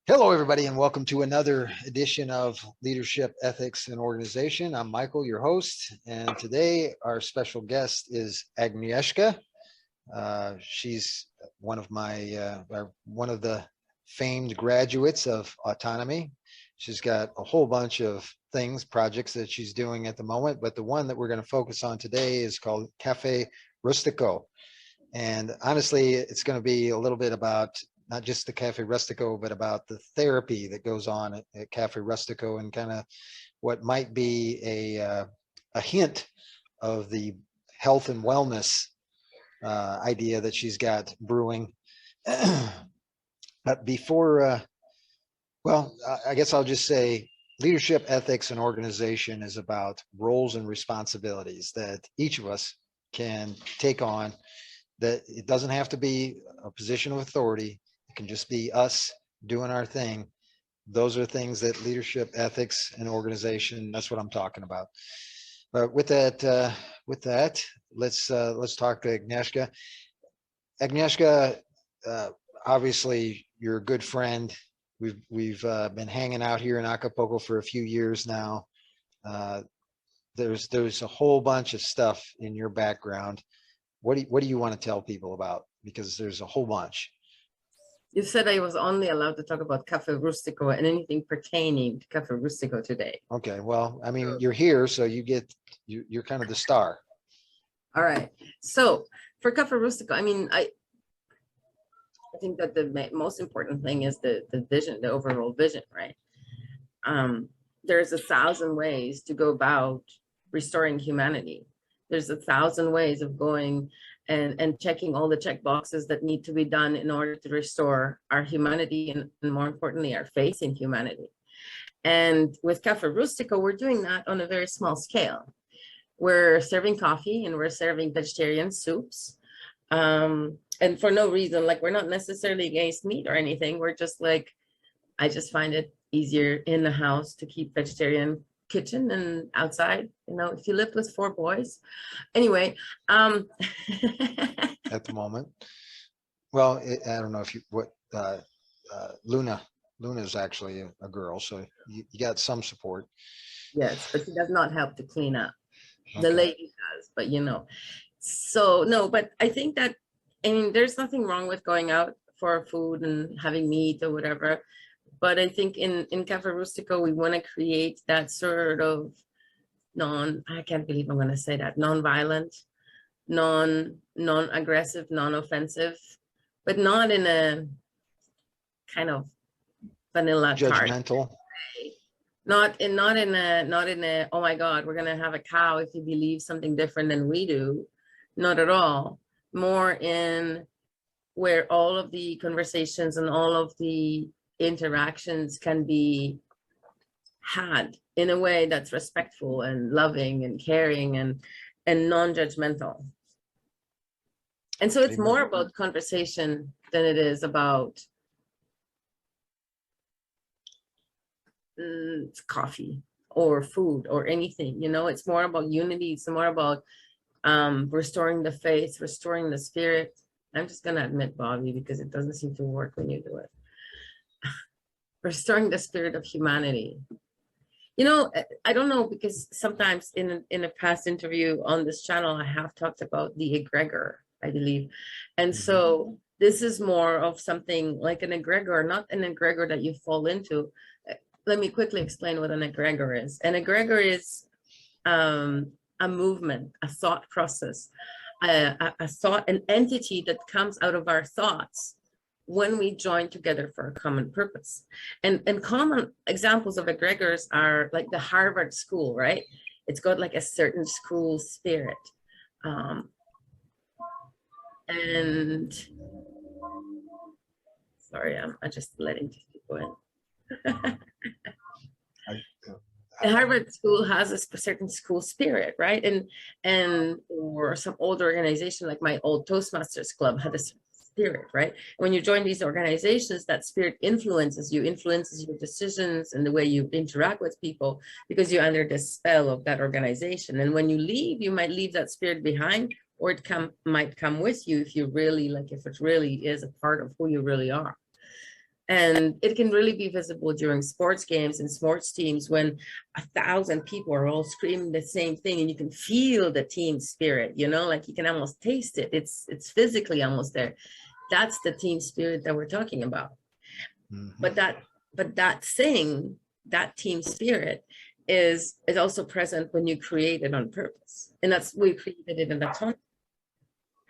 Hello, everybody, and welcome to another edition of Leadership, Ethics, and Organization. I'm Michael, your host, and today our special guest is Agnieszka. She's one of the famed graduates of autonomy. She's got a whole bunch of projects that she's doing at the moment, but the one that we're going to focus on today is called Cafe Rustico. And honestly, it's going to be a little bit about not just the Cafe Rustico, but about the therapy that goes on at Cafe Rustico and kind of what might be a hint of the health and wellness idea that she's got brewing. But before, I guess I'll just say leadership, ethics, and organization is about roles and responsibilities that each of us can take on. That it doesn't have to be a position of authority. It can just be us doing our thing. Those are things that leadership, ethics, and organization, that's what I'm talking about. But with that, let's talk to Agnieszka. Agnieszka, obviously you're a good friend. We've been hanging out here in Acapulco for a few years now. There's a whole bunch of stuff in your background. What do you want to tell people about? Because there's a whole bunch. You said I was only allowed to talk about Cafe Rustico and anything pertaining to Cafe Rustico today. Okay, well, I mean, you're here, so you're kind of the star. All right. So for Cafe Rustico, I mean, I think that the most important thing is the vision, the overall vision, right? There's 1,000 ways to go about restoring humanity. There's 1,000 ways of going and checking all the check boxes that need to be done in order to restore our humanity and more importantly, our faith in humanity. And with Cafe Rustico, we're doing that on a very small scale. We're serving coffee and we're serving vegetarian soups. And for no reason, like we're not necessarily against meat or anything. We're just like, I just find it easier in the house to keep vegetarian kitchen and outside, you know, if you lived with 4 boys. Anyway, at the moment. Well, I don't know if Luna's actually a girl, so you got some support. Yes, but she does not help to clean up. Okay. The lady does, but you know. So no, but I think that, I mean, there's nothing wrong with going out for food and having meat or whatever. But I think in Cafe Rustico, we want to create that sort of I can't believe I'm going to say that, non-violent, non-aggressive, non-offensive, but not in a kind of vanilla judgmental. Not in a, oh my God, we're going to have a cow if you believe something different than we do. Not at all. More in where all of the conversations and all of the interactions can be had in a way that's respectful and loving and caring and non-judgmental. And so it's more about conversation than it is about coffee or food or anything, you know. It's more about unity. It's more about restoring the faith, restoring the spirit. I'm just going to admit, Bobby, because it doesn't seem to work when you do it. Restoring the spirit of humanity. You know, I don't know, because sometimes in a past interview on this channel, I have talked about the egregor, I believe. And so this is more of something like an egregor, not an egregor that you fall into. Let me quickly explain what an egregor is. An egregor is a movement, a thought process, a thought, an entity that comes out of our thoughts when we join together for a common purpose. And common examples of egregors are like the Harvard School, right? It's got like a certain school spirit. And sorry, I'm just letting people in. The Harvard School has a certain school spirit, right? And or some old organization like my old Toastmasters club had a spirit, right? When you join these organizations, that spirit influences your decisions and the way you interact with people, because you're under the spell of that organization. And when you leave, you might leave that spirit behind, or it might come with you if you really, like, if it really is a part of who you really are. And it can really be visible during sports games and sports teams when 1,000 people are all screaming the same thing, and you can feel the team spirit, you know, like you can almost taste it. It's physically almost there. That's the team spirit that we're talking about. But that team spirit is also present when you create it on purpose. And that's, we created it in autonomy.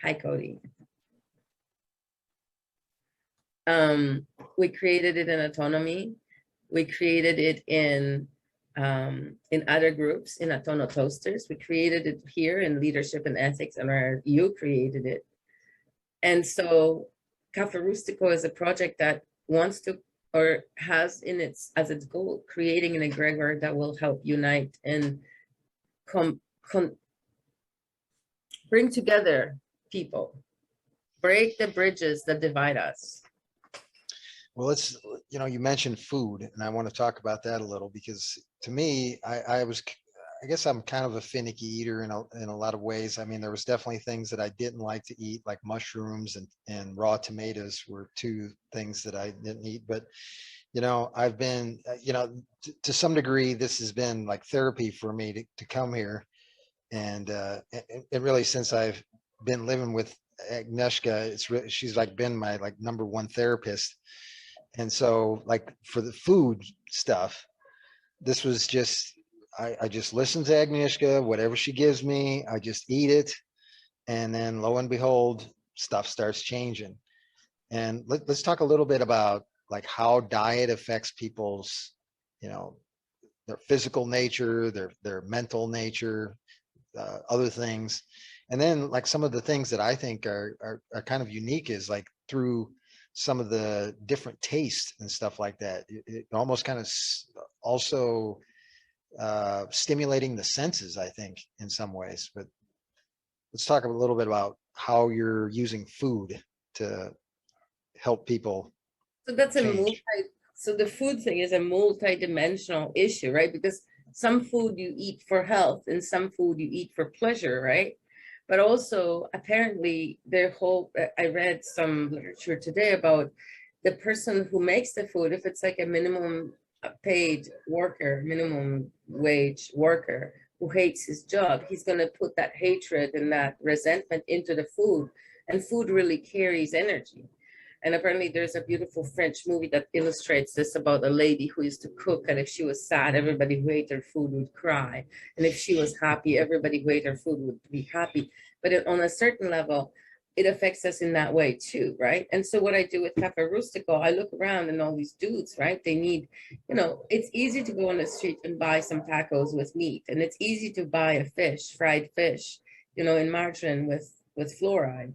Hi, Cody. We created it in autonomy. We created it in other groups, in Atono Toasters. We created it here in leadership and ethics, and where you created it. And so Cafe Rustico is a project that wants to, or has in its, as its goal, creating an egregor that will help unite and bring together people, break the bridges that divide us. Well, let's, you know, you mentioned food, and I want to talk about that a little, because to me, I guess I'm kind of a finicky eater in a lot of ways. I mean, there was definitely things that I didn't like to eat, like mushrooms and raw tomatoes were two things that I didn't eat. But, you know, I've been, you know, to some degree, this has been like therapy for me to come here. And really, since I've been living with Agnieszka, she's like been my like #1 therapist. And so like for the food stuff, this was just, I just listen to Agnieszka, whatever she gives me, I just eat it. And then lo and behold, stuff starts changing. And let's talk a little bit about like how diet affects people's, you know, their physical nature, their mental nature, other things. And then like some of the things that I think are kind of unique is like through some of the different tastes and stuff like that. It almost kind of also stimulating the senses, I think, in some ways. But let's talk a little bit about how you're using food to help people. So that's so the food thing is a multi-dimensional issue, right? Because some food you eat for health and some food you eat for pleasure, right? But also apparently I read some literature today about the person who makes the food, if it's like a minimum paid worker, minimum wage worker who hates his job, he's going to put that hatred and that resentment into the food, and food really carries energy. And apparently there's a beautiful French movie that illustrates this, about a lady who used to cook, and if she was sad, everybody who ate her food would cry. And if she was happy, everybody who ate her food would be happy. But on a certain level, it affects us in that way too, right? And so what I do with Cafe Rustico, I look around and all these dudes, right? They need, you know, it's easy to go on the street and buy some tacos with meat. And it's easy to buy a fish, fried fish, you know, in margarine with fluoride,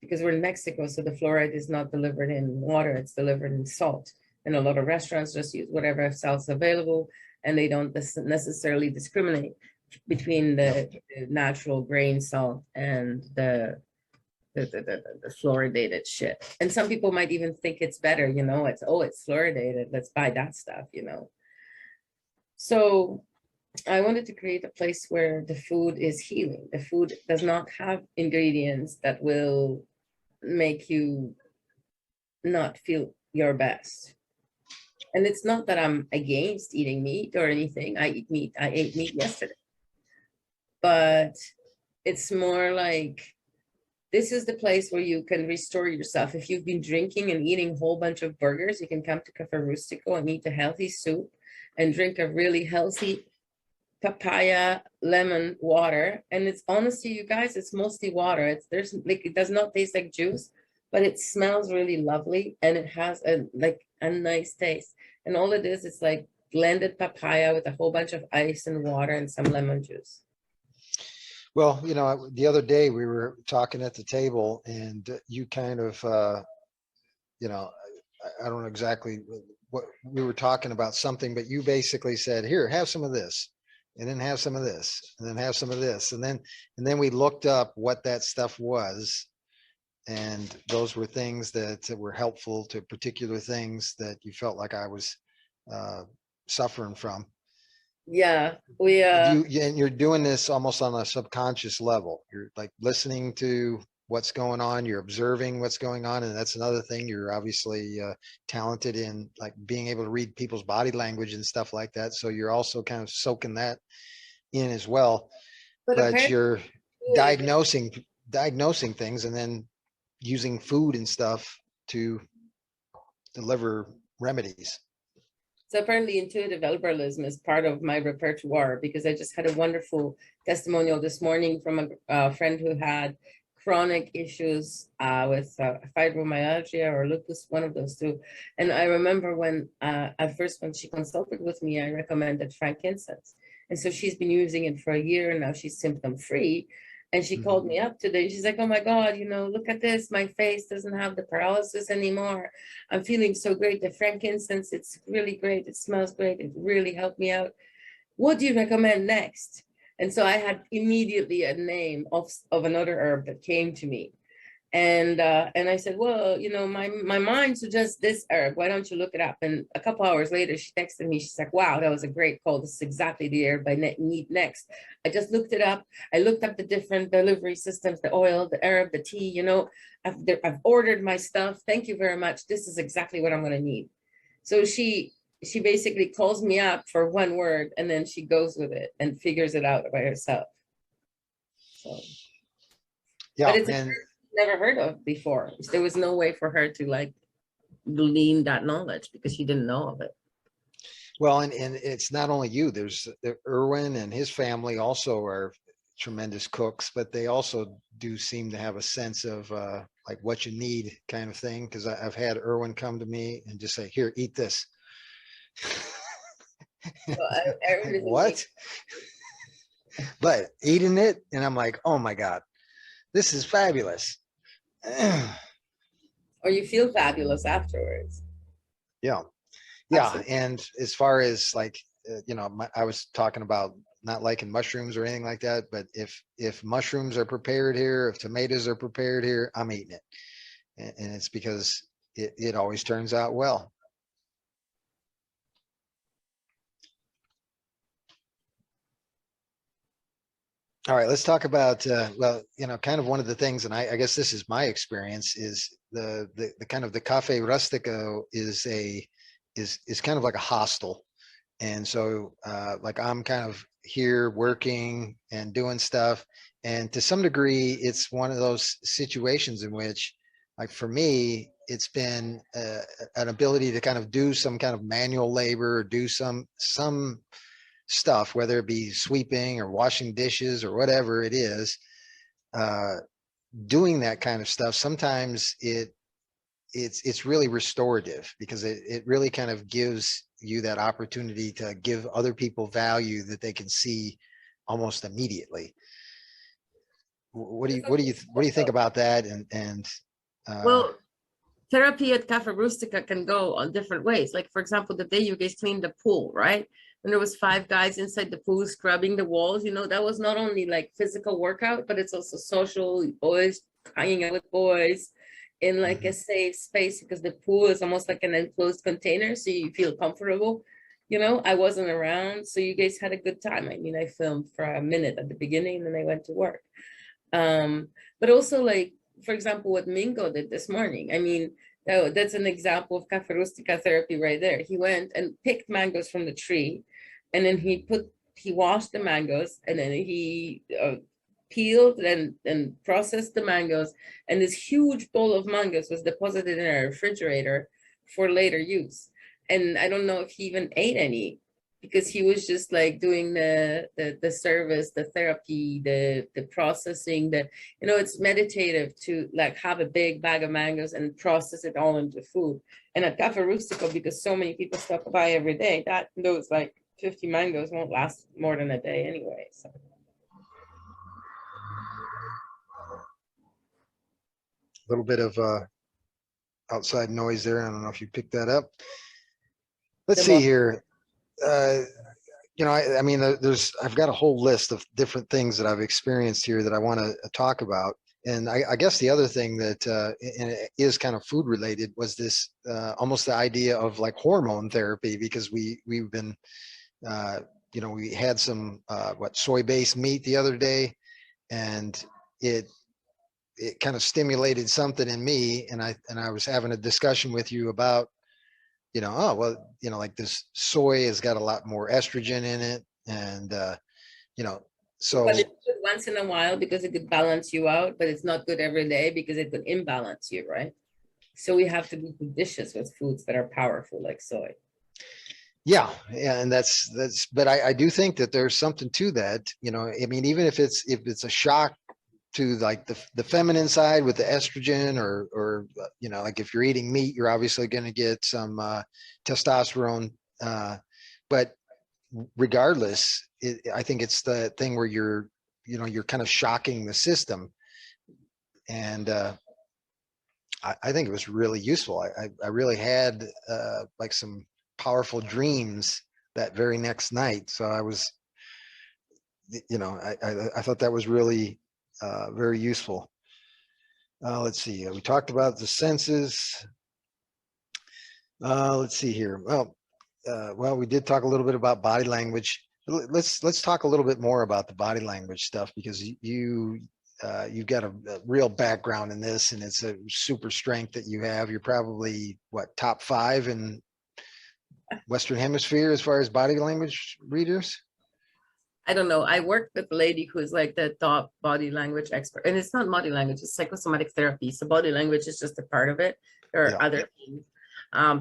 because we're in Mexico, so the fluoride is not delivered in water, it's delivered in salt. And a lot of restaurants just use whatever salt's available, and they don't necessarily discriminate between the natural grain salt and the fluoridated shit. And some people might even think it's better, you know, it's fluoridated, let's buy that stuff, you know. So I wanted to create a place where the food is healing. The food does not have ingredients that will make you not feel your best. And it's not that I'm against eating meat or anything. I eat meat. I ate meat yesterday. But it's more like, this is the place where you can restore yourself. If you've been drinking and eating a whole bunch of burgers, you can come to Cafe Rustico and eat a healthy soup and drink a really healthy papaya lemon water. And it's honestly, you guys, it's mostly water. It does not taste like juice, but it smells really lovely, and it has a nice taste. And all it is like blended papaya with a whole bunch of ice and water and some lemon juice. Well, you know, the other day we were talking at the table, and you kind of, you know, I don't know exactly what we were talking about, something, but you basically said, here, have some of this, and then have some of this, and then have some of this. And then we looked up what that stuff was. And those were things that were helpful to particular things that you felt like I was suffering from. Yeah, and you're doing this almost on a subconscious level. You're like listening to what's going on. You're observing what's going on. And that's another thing. You're obviously talented in like being able to read people's body language and stuff like that. So you're also kind of soaking that in as well, But but apparently, you're too, diagnosing things and then using food and stuff to deliver remedies. so apparently intuitive albertism is part of my repertoire, because I just had a wonderful testimonial this morning from a friend who had chronic issues with fibromyalgia or lupus, one of those two. And I remember when at first when she consulted with me, I recommended frankincense. And so she's been using it for a year and now she's symptom free. And she called me up today. She's like, oh my God, look at this. My face doesn't have the paralysis anymore. I'm feeling so great. The frankincense, it's really great. It smells great. It really helped me out. What do you recommend next? And so I had immediately a name of another herb that came to me. And I said, well, my mind suggests this herb. Why don't you look it up? And a couple hours later, she texted me. She's like, wow, that was a great call. This is exactly the herb I need next. I just looked it up. I looked up the different delivery systems, the oil, the herb, the tea, I've ordered my stuff. Thank you very much. This is exactly what I'm going to need. So she basically calls me up for one word and then she goes with it and figures it out by herself. So, Yeah. but it's never heard of before. There was no way for her to like glean that knowledge because she didn't know of it. Well, and it's not only you. There's Irwin and his family also are tremendous cooks, but they also do seem to have a sense of like what you need kind of thing. Because I've had Irwin come to me and just say, "Here, eat this." Well, what? But eating it, and I'm like, "Oh my God, this is fabulous." Or you feel fabulous afterwards. Yeah. Absolutely. And as far as like, I was talking about not liking mushrooms or anything like that, but if mushrooms are prepared here, if tomatoes are prepared here, I'm eating it. And it's because it always turns out well. All right, let's talk about, well, kind of one of the things, and I guess this is my experience, is the kind of the Cafe Rustico is kind of like a hostel. And so like I'm kind of here working and doing stuff. And to some degree, it's one of those situations in which, like for me, it's been an ability to kind of do some kind of manual labor or do some stuff, whether it be sweeping or washing dishes or whatever it is, doing that kind of stuff. Sometimes it's really restorative because it really kind of gives you that opportunity to give other people value that they can see almost immediately. What do you think about that? And Well, therapy at Cafe Rustica can go on different ways. Like, for example, the day you guys cleaned the pool, right? And there was 5 guys inside the pool scrubbing the walls, that was not only like physical workout, but it's also social, boys hanging out with boys in like a safe space, because the pool is almost like an enclosed container. So you feel comfortable. I wasn't around. So you guys had a good time. I mean, I filmed for a minute at the beginning and then I went to work. But also like, for example, what Mingo did this morning. I mean, that's an example of Cafe Rustica therapy right there. He went and picked mangoes from the tree, and then he washed the mangoes, and then he peeled and processed the mangoes, and this huge bowl of mangoes was deposited in our refrigerator for later use. And I don't know if he even ate any, because he was just like doing the service, the therapy, the processing, it's meditative to like have a big bag of mangoes and process it all into food. And at Cafe Rustico, because so many people stop by every day, those like 50 mangoes won't last more than a day anyway. So. A little bit of outside noise there. I don't know if you picked that up. Let's see here. I mean, I've got a whole list of different things that I've experienced here that I want to talk about. And I guess the other thing that and it is kind of food related was this almost the idea of like hormone therapy, because we've been, we had some soy-based meat the other day, and it it kind of stimulated something in me, and I was having a discussion with you about, oh, well, like this soy has got a lot more estrogen in it. And, But so it's good once in a while because it could balance you out, but it's not good every day because it could imbalance you, right? So we have to be judicious with foods that are powerful, like soy. yeah, and but I do think that there's something to that. I mean, even if it's a shock to like the feminine side with the estrogen, or like if you're eating meat, you're obviously going to get some testosterone. But regardless, I think it's the thing where you're kind of shocking the system. And I think it was really useful. I really had like some powerful dreams that very next night. So I was, I thought that was really very useful. Let's see. We talked about the senses. Let's see here. Well, we did talk a little bit about body language. Let's talk a little bit more about the body language stuff, because you've got a real background in this, and it's a super strength that you have. You're probably top 5 in Western Hemisphere as far as body language readers. I don't know. I worked with a lady who's like the top body language expert, and it's not body language, it's psychosomatic therapy. So body language is just a part of it. There are other things.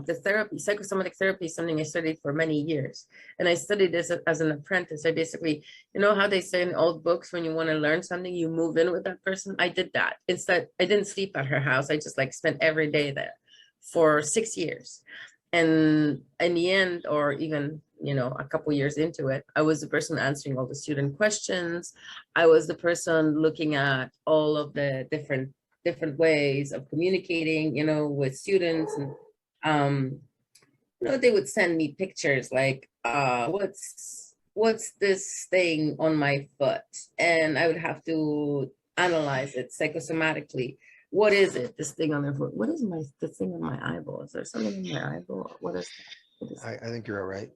The therapy, psychosomatic therapy, is something I studied for many years. And I studied this as an apprentice. I basically, how they say in old books, when you want to learn something, you move in with that person. I did that. Instead, I didn't sleep at her house. I just spent every day there for 6 years. And in the end, or even, a couple years into it, I was the person answering all the student questions. I was the person looking at all of the different ways of communicating, with students. And they would send me pictures like, what's this thing on my foot? And I would have to analyze it psychosomatically. What is it, this thing on my foot? What is the thing on my eyeball? Is there something in my eyeball? What is I think you're all right.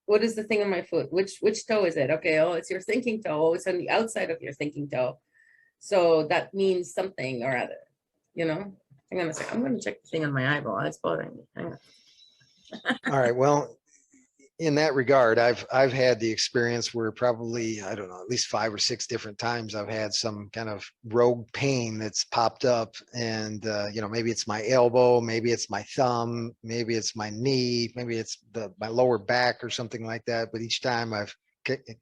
What is the thing on my foot? Which toe is it? Okay, oh, it's your thinking toe. Oh, it's on the outside of your thinking toe. So that means something or other, Hang on a second. I'm going to check the thing on my eyeball. It's bothering me. Hang on. All right. Well, in that regard, I've had the experience where probably, I don't know, at least 5 or 6 different times I've had some kind of rogue pain that's popped up, and maybe it's my elbow, maybe it's my thumb, maybe it's my knee, maybe it's my lower back or something like that. But each time I've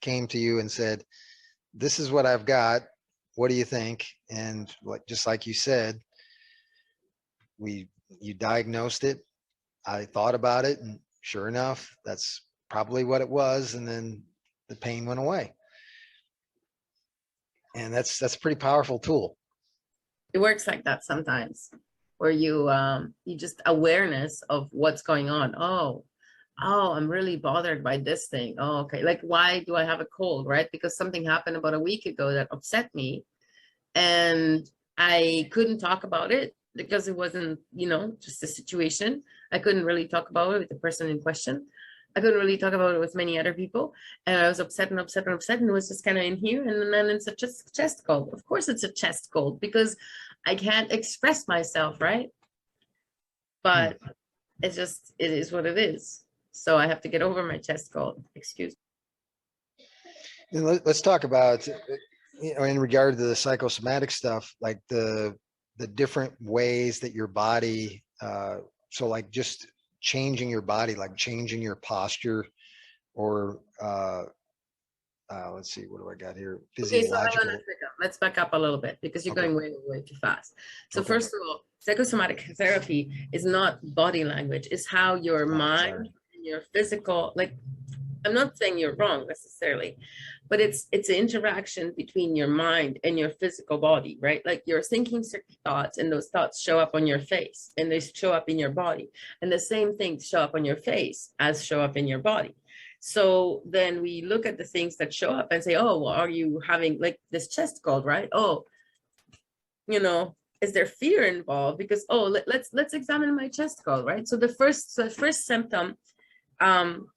came to you and said, this is what I've got. What do you think? And just like you said, you diagnosed it. I thought about it, and sure enough, that's probably what it was. And then the pain went away. And that's a pretty powerful tool. It works like that sometimes, where you just awareness of what's going on. Oh, I'm really bothered by this thing. Oh, okay. Like, why do I have a cold, right? Because something happened about a week ago that upset me, and I couldn't talk about it because it wasn't, just a situation. I couldn't really talk about it with the person in question. I couldn't really talk about it with many other people. And I was upset and upset and upset. And it was just kind of in here. And then it's a chest cold. Of course, it's a chest cold because I can't express myself, right? But it is what it is. So I have to get over my chest cold. Excuse me. And let's talk about, in regard to the psychosomatic stuff, like the different ways that your body, so like just changing your body, like changing your posture, or let's see, what do I got here? Physiological. Okay, so let's back up a little bit because you're going way, way too fast. So first of all, psychosomatic therapy is not body language. It's how your mind and your physical, I'm not saying you're wrong necessarily, but it's an interaction between your mind and your physical body, right? Like you're thinking certain thoughts, and those thoughts show up on your face, and they show up in your body. And the same things show up on your face as show up in your body. So then we look at the things that show up and say, oh, well, are you having this chest cold, right? Oh, is there fear involved? Because, let's examine my chest cold, right? So the first symptom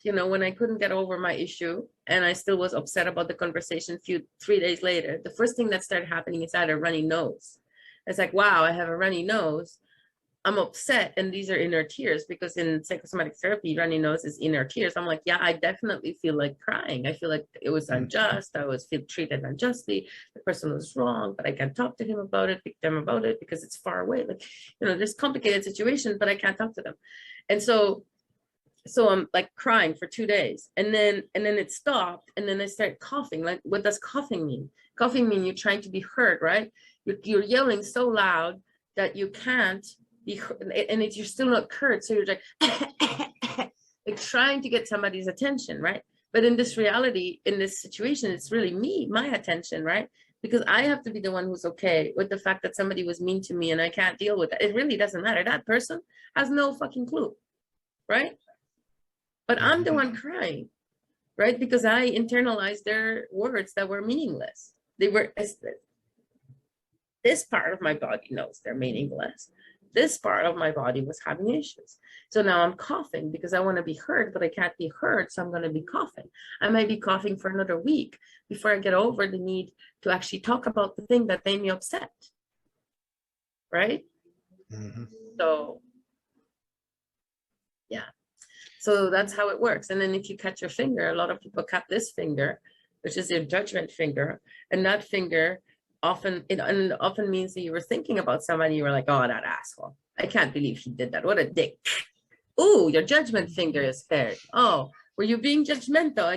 you know, when I couldn't get over my issue and I still was upset about the conversation 3 days later, the first thing that started happening is I had a runny nose. It's like, wow, I have a runny nose. I'm upset. And these are inner tears, because in psychosomatic therapy, runny nose is inner tears. I'm like, yeah, I definitely feel like crying. I feel like it was unjust. I was treated unjustly. The person was wrong, but I can't talk to him about it, them about it, because it's far away. Like, you know, there's complicated situation, but I can't talk to them. And so I'm like crying for 2 days, and then it stopped, and then I started coughing. Like, what does coughing mean? Coughing mean you're trying to be heard, right? You're yelling so loud that you can't be heard, and you're still not heard, so you're like like trying to get somebody's attention, right? But in this reality, in this situation, it's really me, my attention, right? Because I have to be the one who's okay with the fact that somebody was mean to me and I can't deal with that. It really doesn't matter. That person has no fucking clue, right? But I'm the one crying, right? Because I internalized their words that were meaningless. They were, this part of my body knows they're meaningless. This part of my body was having issues. So now I'm coughing because I want to be heard, but I can't be heard. So I'm going to be coughing. I might be coughing for another week before I get over the need to actually talk about the thing that made me upset. Right? So, yeah. So that's how it works. And then if you cut your finger, a lot of people cut this finger, which is their judgment finger. And that finger often means that you were thinking about somebody, you were like, oh, that asshole. I can't believe he did that. What a dick. Ooh, your judgment finger is spared. Oh, were you being judgmental?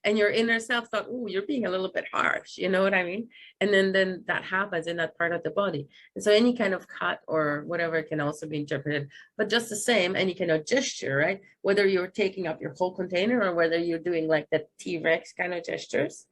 And your inner self thought, ooh, you're being a little bit harsh. You know what I mean? And then that happens in that part of the body. And so any kind of cut or whatever can also be interpreted, but just the same, any kind of gesture, right? Whether you're taking up your whole container or whether you're doing like the T-Rex kind of gestures,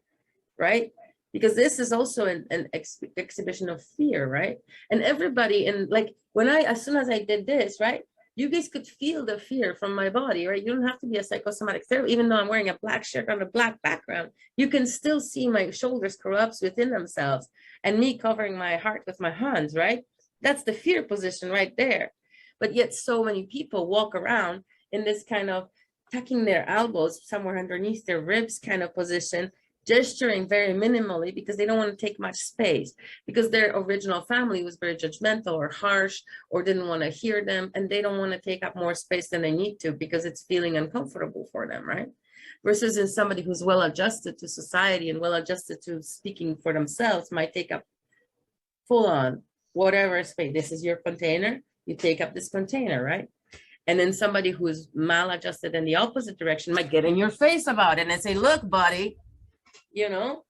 right? Because this is also an exhibition of fear, right? And everybody, and like as soon as I did this, right? You guys could feel the fear from my body, right? You don't have to be a psychosomatic therapist. Even though I'm wearing a black shirt on a black background, you can still see my shoulders collapse within themselves and me covering my heart with my hands, right? That's the fear position right there. But yet so many people walk around in this kind of tucking their elbows somewhere underneath their ribs kind of position, gesturing very minimally because they don't want to take much space, because their original family was very judgmental or harsh or didn't want to hear them, and they don't want to take up more space than they need to because it's feeling uncomfortable for them, right? Versus in somebody who's well adjusted to society and well adjusted to speaking for themselves might take up full on whatever space. This is your container, you take up this container, right? And then somebody who's maladjusted in the opposite direction might get in your face about it and say, look, buddy, you know,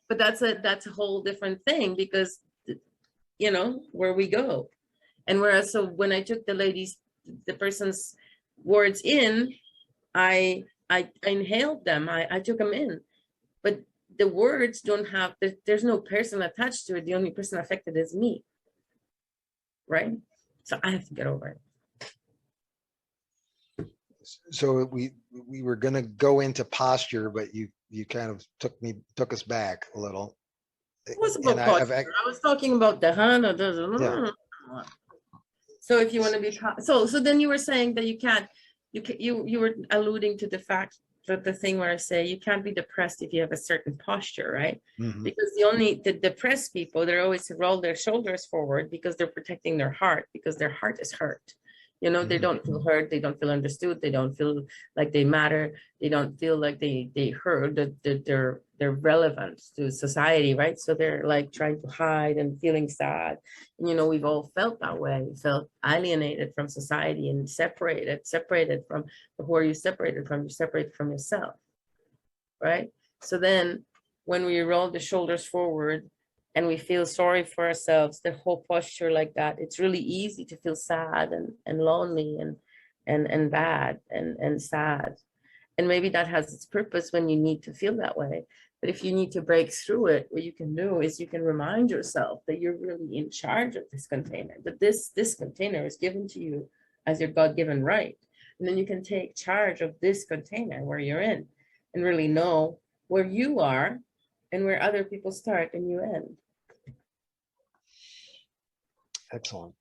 but that's a whole different thing, because, you know, where we go. And whereas, so when I took the person's words in, I inhaled them, I took them in, but the words don't have, there's no person attached to it. The only person affected is me, right? So I have to get over it. So we were going to go into posture, but you kind of took us back a little. It wasn't about posture. I was talking about the hand. Yeah. So if you want to be, so then you were saying that you were alluding to the fact that the thing where I say you can't be depressed if you have a certain posture, right? Because the depressed people, they're always roll their shoulders forward because they're protecting their heart, because their heart is hurt. You know, they don't feel heard, they don't feel understood, they don't feel like they matter, they don't feel like they heard, that they're relevant to society, right? So they're like trying to hide and feeling sad. And, you know, we've all felt that way. We felt alienated from society and separated from, who are you separated from? You're separated from yourself, right? So then when we roll the shoulders forward and we feel sorry for ourselves, the whole posture like that, it's really easy to feel sad and lonely and bad and sad. And maybe that has its purpose when you need to feel that way. But if you need to break through it, what you can do is you can remind yourself that you're really in charge of this container, that this container is given to you as your God-given right. And then you can take charge of this container where you're in and really know where you are and where other people start and you end. Excellent.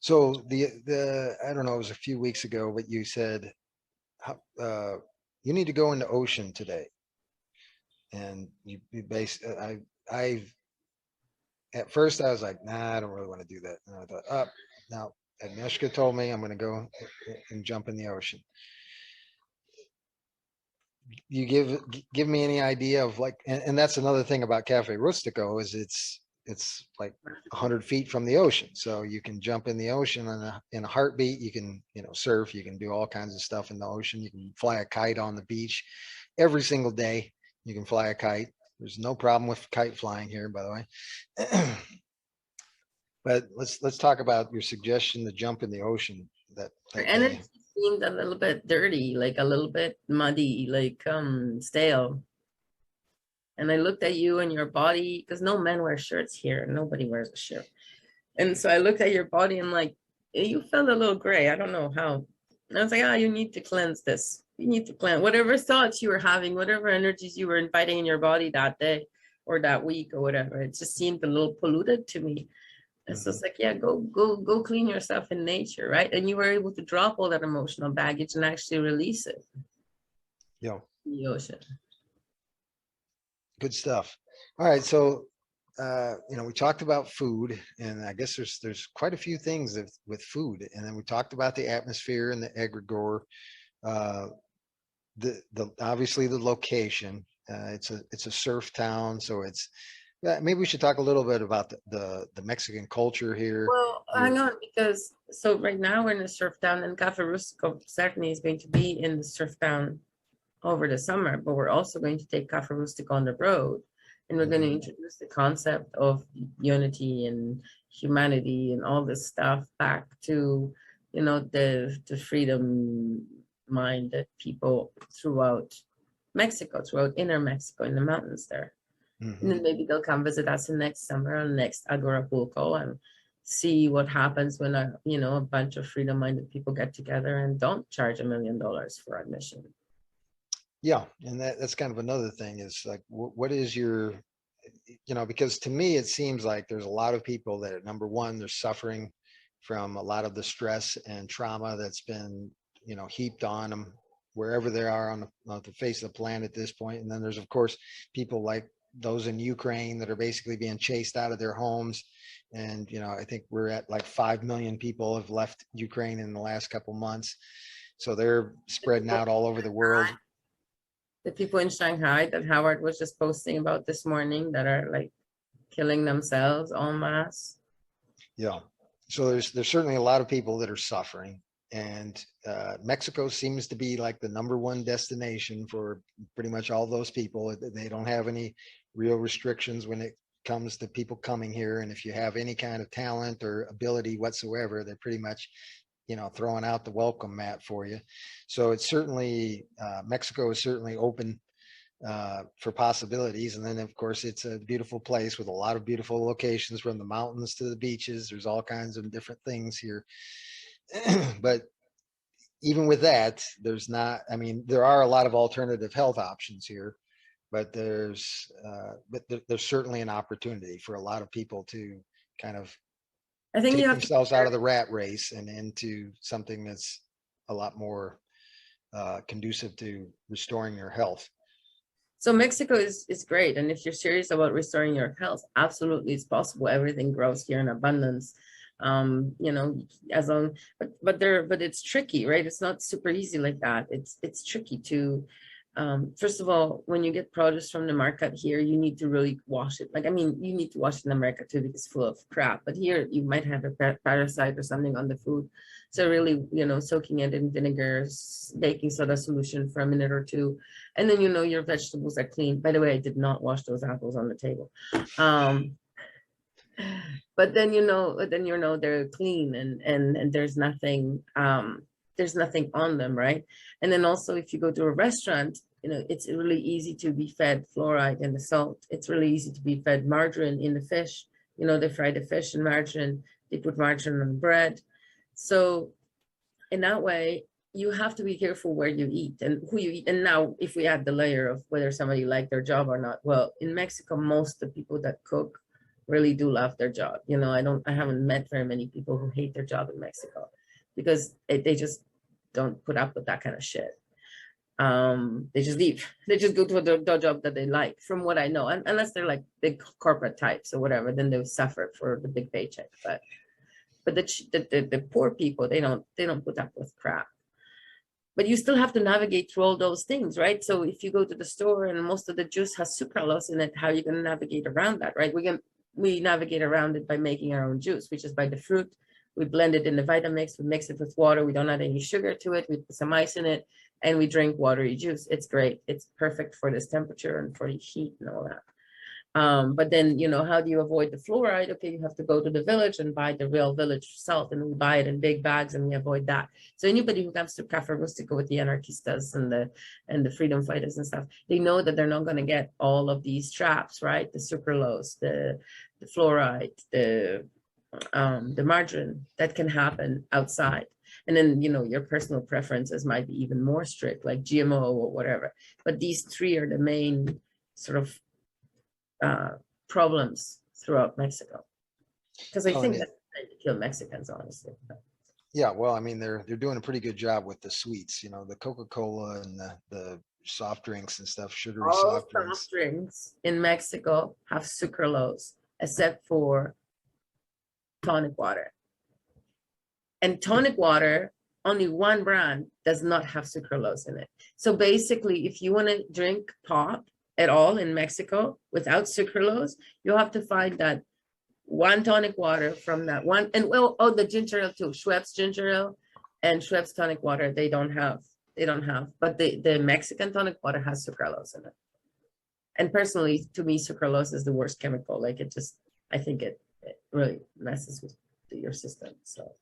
So I don't know, it was a few weeks ago, but you said, you need to go in the ocean today. And you I, at first I was like, nah, I don't really want to do that. And I thought, now Agnieszka told me I'm going to go and jump in the ocean. You give me any idea of like, and that's another thing about Cafe Rustico is it's like 100 feet from the ocean, so you can jump in the ocean in a heartbeat. You can, surf, you can do all kinds of stuff in the ocean. You can fly a kite on the beach every single day. You can fly a kite. There's no problem with kite flying here, by the way. But let's talk about your suggestion to jump in the ocean that And day. it seemed a little bit dirty, like a little bit muddy, like stale. And I looked at you and your body, because no men wear shirts here. Nobody wears a shirt. And so I looked at your body and like, you felt a little gray. I don't know how. And I was like, you need to cleanse this. You need to cleanse whatever thoughts you were having, whatever energies you were inviting in your body that day or that week or whatever. It just seemed a little polluted to me. And so it's like, yeah, go clean yourself in nature, right? And you were able to drop all that emotional baggage and actually release it Yeah, in the ocean. good stuff. All right, so we talked about food, and I guess there's quite a few things with food, and then we talked about the atmosphere and the egregore, the obviously the location. It's a surf town, so maybe we should talk a little bit about the Mexican culture here. Well, hang on, because so right now we're in the surf town, and Cafe Rustico certainly is going to be in the surf town over the summer, but we're also going to take Cafe Rustico on the road, and we're going to introduce the concept of unity and humanity and all this stuff back to, the freedom minded people throughout Mexico, throughout inner Mexico, in the mountains there. And then maybe they'll come visit us in next summer on next Agorapulco and see what happens when a bunch of freedom-minded people get together and don't charge $1 million for admission. Yeah, and that's kind of another thing is like, what is your, because to me it seems like there's a lot of people that, number one, they're suffering from a lot of the stress and trauma that's been, heaped on them wherever they are on the face of the planet at this point. And then there's, of course, people like those in Ukraine that are basically being chased out of their homes. And, I think we're at like 5 million people have left Ukraine in the last couple months. So they're spreading out all over the world. The people in Shanghai that Howard was just posting about this morning that are like killing themselves en masse. Yeah. So there's certainly a lot of people that are suffering. And Mexico seems to be like the #1 destination for pretty much all those people. They don't have any real restrictions when it comes to people coming here. And if you have any kind of talent or ability whatsoever, they're pretty much, throwing out the welcome mat for you. So it's certainly, Mexico is certainly open for possibilities. And then, of course, it's a beautiful place with a lot of beautiful locations, from the mountains to the beaches. There's all kinds of different things here. But even with that, there are a lot of alternative health options here, but there's certainly an opportunity for a lot of people to kind of I think take you have themselves out of the rat race and into something that's a lot more conducive to restoring your health. So Mexico is great. And if you're serious about restoring your health, absolutely it's possible. Everything grows here in abundance. As long, but it's tricky, right? It's not super easy like that. It's tricky to, first of all, when you get produce from the market here, you need to really wash it. You need to wash it in America too, because it's full of crap. But here you might have a parasite or something on the food. So really, soaking it in vinegar, baking soda solution for a minute or two. And then, your vegetables are clean. By the way, I did not wash those apples on the table. But then they're clean and there's nothing on them, right? And then also, if you go to a restaurant, it's really easy to be fed fluoride in the salt. It's really easy to be fed margarine in the fish. They fry the fish in margarine. They put margarine on bread. So in that way, you have to be careful where you eat and who you eat. And now, if we add the layer of whether somebody liked their job or not, well, in Mexico, most of the people that cook really do love their job. You know, I haven't met very many people who hate their job in Mexico because they just don't put up with that kind of shit. They just leave. They just go to the job that they like, from what I know. And unless they're like big corporate types or whatever, then they'll suffer for the big paycheck. But the poor people, they don't put up with crap. But you still have to navigate through all those things, right? So if you go to the store and most of the juice has sucralose in it, how are you going to navigate around that, right? We navigate around it by making our own juice, which is by the fruit. We blend it in the Vitamix, we mix it with water. We don't add any sugar to it. We put some ice in it and we drink watery juice. It's great. It's perfect for this temperature and for the heat and all that. But then, you know, how do you avoid the fluoride? Okay, you have to go to the village and buy the real village salt, and we buy it in big bags and we avoid that. So anybody who comes to Cafe Rustico with the anarchistas and the freedom fighters and stuff, they know that they're not going to get all of these traps, right? The sucralose, the fluoride, the margarine that can happen outside. And then, you know, your personal preferences might be even more strict, like GMO or whatever. But these three are the main sort of problems throughout Mexico, because I think that's trying to kill Mexicans, honestly. Yeah, well, I mean, they're doing a pretty good job with the sweets, you know, the Coca-Cola and the soft drinks and stuff, sugary All soft drinks. soft drinks in Mexico have sucralose, except for tonic water. And tonic water, only one brand does not have sucralose in it. So basically, if you want to drink pop at all in Mexico without sucralose, you'll have to find that one tonic water from that one. And well, oh, the ginger ale too, Schweppes ginger ale and Schweppes tonic water, they don't have, but the Mexican tonic water has sucralose in it. And personally, to me, sucralose is the worst chemical. Like I think it really messes with your system, so.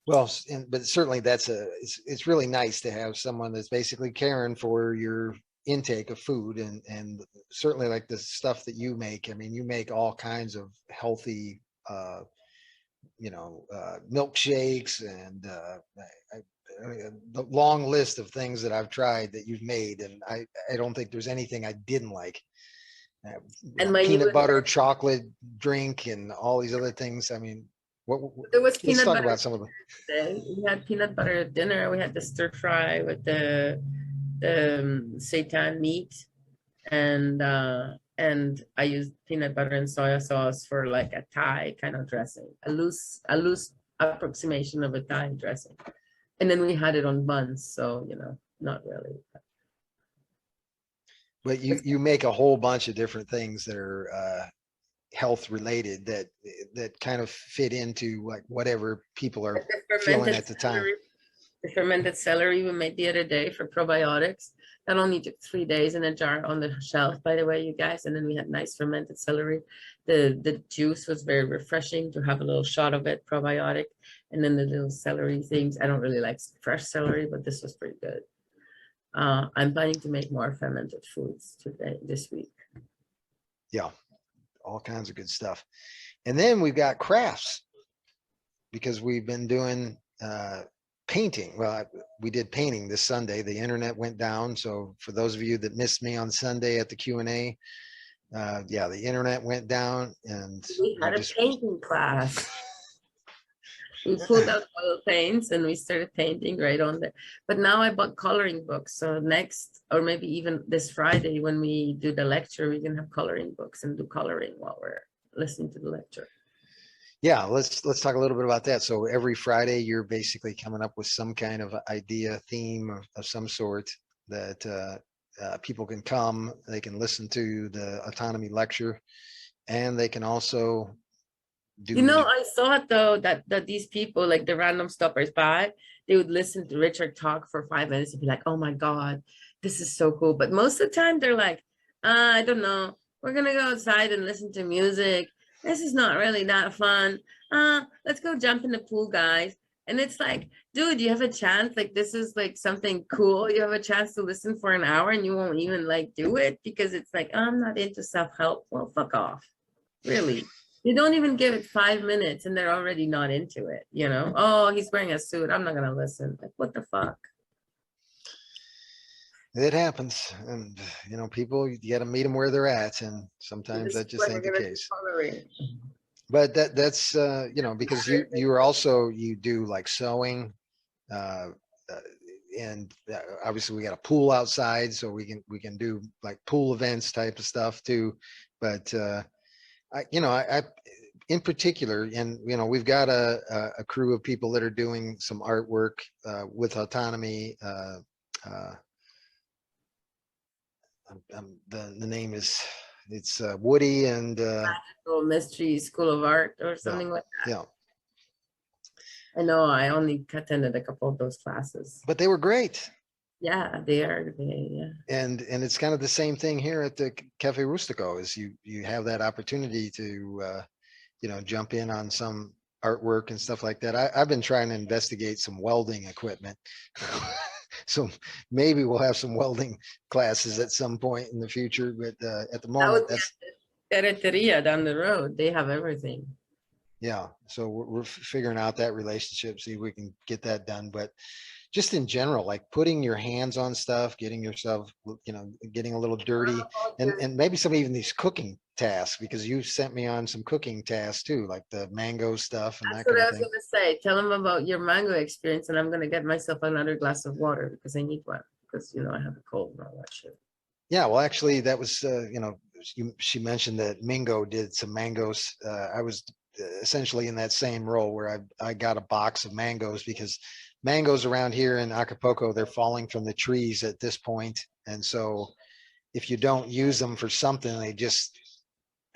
Well, but certainly it's really nice to have someone that's basically caring for your intake of food, and certainly like the stuff that you make. I mean, you make all kinds of healthy, milkshakes and the long list of things that I've tried that you've made, and I don't think there's anything I didn't like. And peanut butter, chocolate drink, and all these other things. I mean, there was let's talk about some of them. We had peanut butter at dinner. We had the stir fry with the seitan meat, and I used peanut butter and soy sauce for like a Thai kind of dressing, a loose approximation of a Thai dressing, and then we had it on buns. So you know, not really. But you make a whole bunch of different things that are health related that kind of fit into like whatever people are feeling at the time. The fermented celery we made the other day for probiotics. That only took 3 days in a jar on the shelf, by the way, you guys. And then we had nice fermented celery. The juice was very refreshing to have a little shot of it, probiotic. And then the little celery things. I don't really like fresh celery, but this was pretty good. I'm planning to make more fermented foods this week. Yeah, all kinds of good stuff. And then we've got crafts, because we've been doing painting. Well, we did painting this Sunday. The internet went down. So for those of you that missed me on Sunday at the Q&A, yeah, the internet went down, and we had a painting class. We pulled out oil paints and we started painting right on there. But now I bought coloring books. So next, or maybe even this Friday when we do the lecture, we can have coloring books and do coloring while we're listening to the lecture. Yeah, let's talk a little bit about that. So every Friday, you're basically coming up with some kind of idea, theme of some sort that people can come, they can listen to the autonomy lecture, and they can also do. You know, I thought though that these people, like the random stoppers by, they would listen to Richard talk for 5 minutes and be like, oh my God, this is so cool. But most of the time they're like, I don't know, we're gonna go outside and listen to music. This is not really that fun. Let's go jump in the pool, guys. And it's like, dude, you have a chance. Like, this is like something cool. You have a chance to listen for an hour and you won't even like do it because it's like, I'm not into self-help. Well, fuck off. Really. You don't even give it 5 minutes and they're already not into it, you know? Oh, he's wearing a suit. I'm not going to listen. Like, what the fuck? It happens, and people, you got to meet them where they're at, and And sometimes this is that just what ain't we're the gonna case. tolerate. But that's because you are also, you do like sewing, uh, uh, and obviously we got a pool outside, so we can do like pool events type of stuff too. But I in particular, and we've got a crew of people that are doing some artwork with autonomy. Uh, the name is, it's Woody and Little mystery school of art or yeah, something like that. yeah. I know I only attended a couple of those classes. But they were great. Yeah, they are. Yeah. And it's kind of the same thing here at the Cafe Rustico, is you have that opportunity to jump in on some artwork and stuff like that. I've been trying to investigate some welding equipment. So maybe we'll have some welding classes at some point in the future, but at the That moment would be that's, Ferreteria down the road. They have everything. yeah. So we're figuring out that relationship, see if we can get that done. But just in general, like putting your hands on stuff, getting yourself, getting a little dirty, and maybe some even these cooking tasks, because you sent me on some cooking tasks too, like the mango stuff and That's that what kind I of was thing. gonna say. Tell them about your mango experience, and I'm gonna get myself another glass of water because I need one because I have a cold and all that shit. Yeah, well, actually, that was, she mentioned that Mingo did some mangoes. I was essentially in that same role where I got a box of mangoes, because mangoes around here in Acapulco, they're falling from the trees at this point. And so if you don't use them for something, they just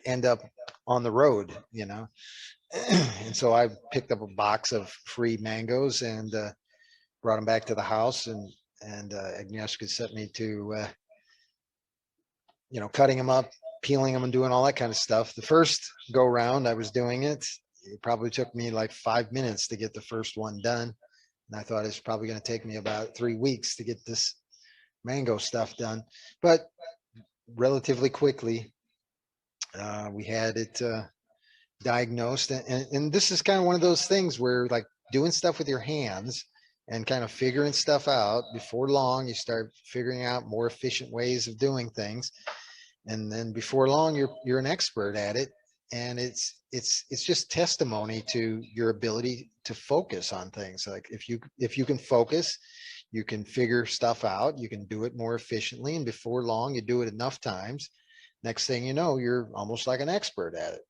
end up on the road. And so I picked up a box of free mangoes and brought them back to the house, and Agnieszka sent me to cutting them up, peeling them, and doing all that kind of stuff. The first go round I was doing it, it probably took me like 5 minutes to get the first one done. And I thought it's probably going to take me about 3 weeks to get this mango stuff done. But relatively quickly, we had it diagnosed. And this is kind of one of those things where, like, doing stuff with your hands and kind of figuring stuff out, before long, you start figuring out more efficient ways of doing things. And then before long, you're an expert at it. And it's just testimony to your ability to focus on things. Like if you can focus, you can figure stuff out, you can do it more efficiently, and before long, you do it enough times, next thing you know, you're almost like an expert at it.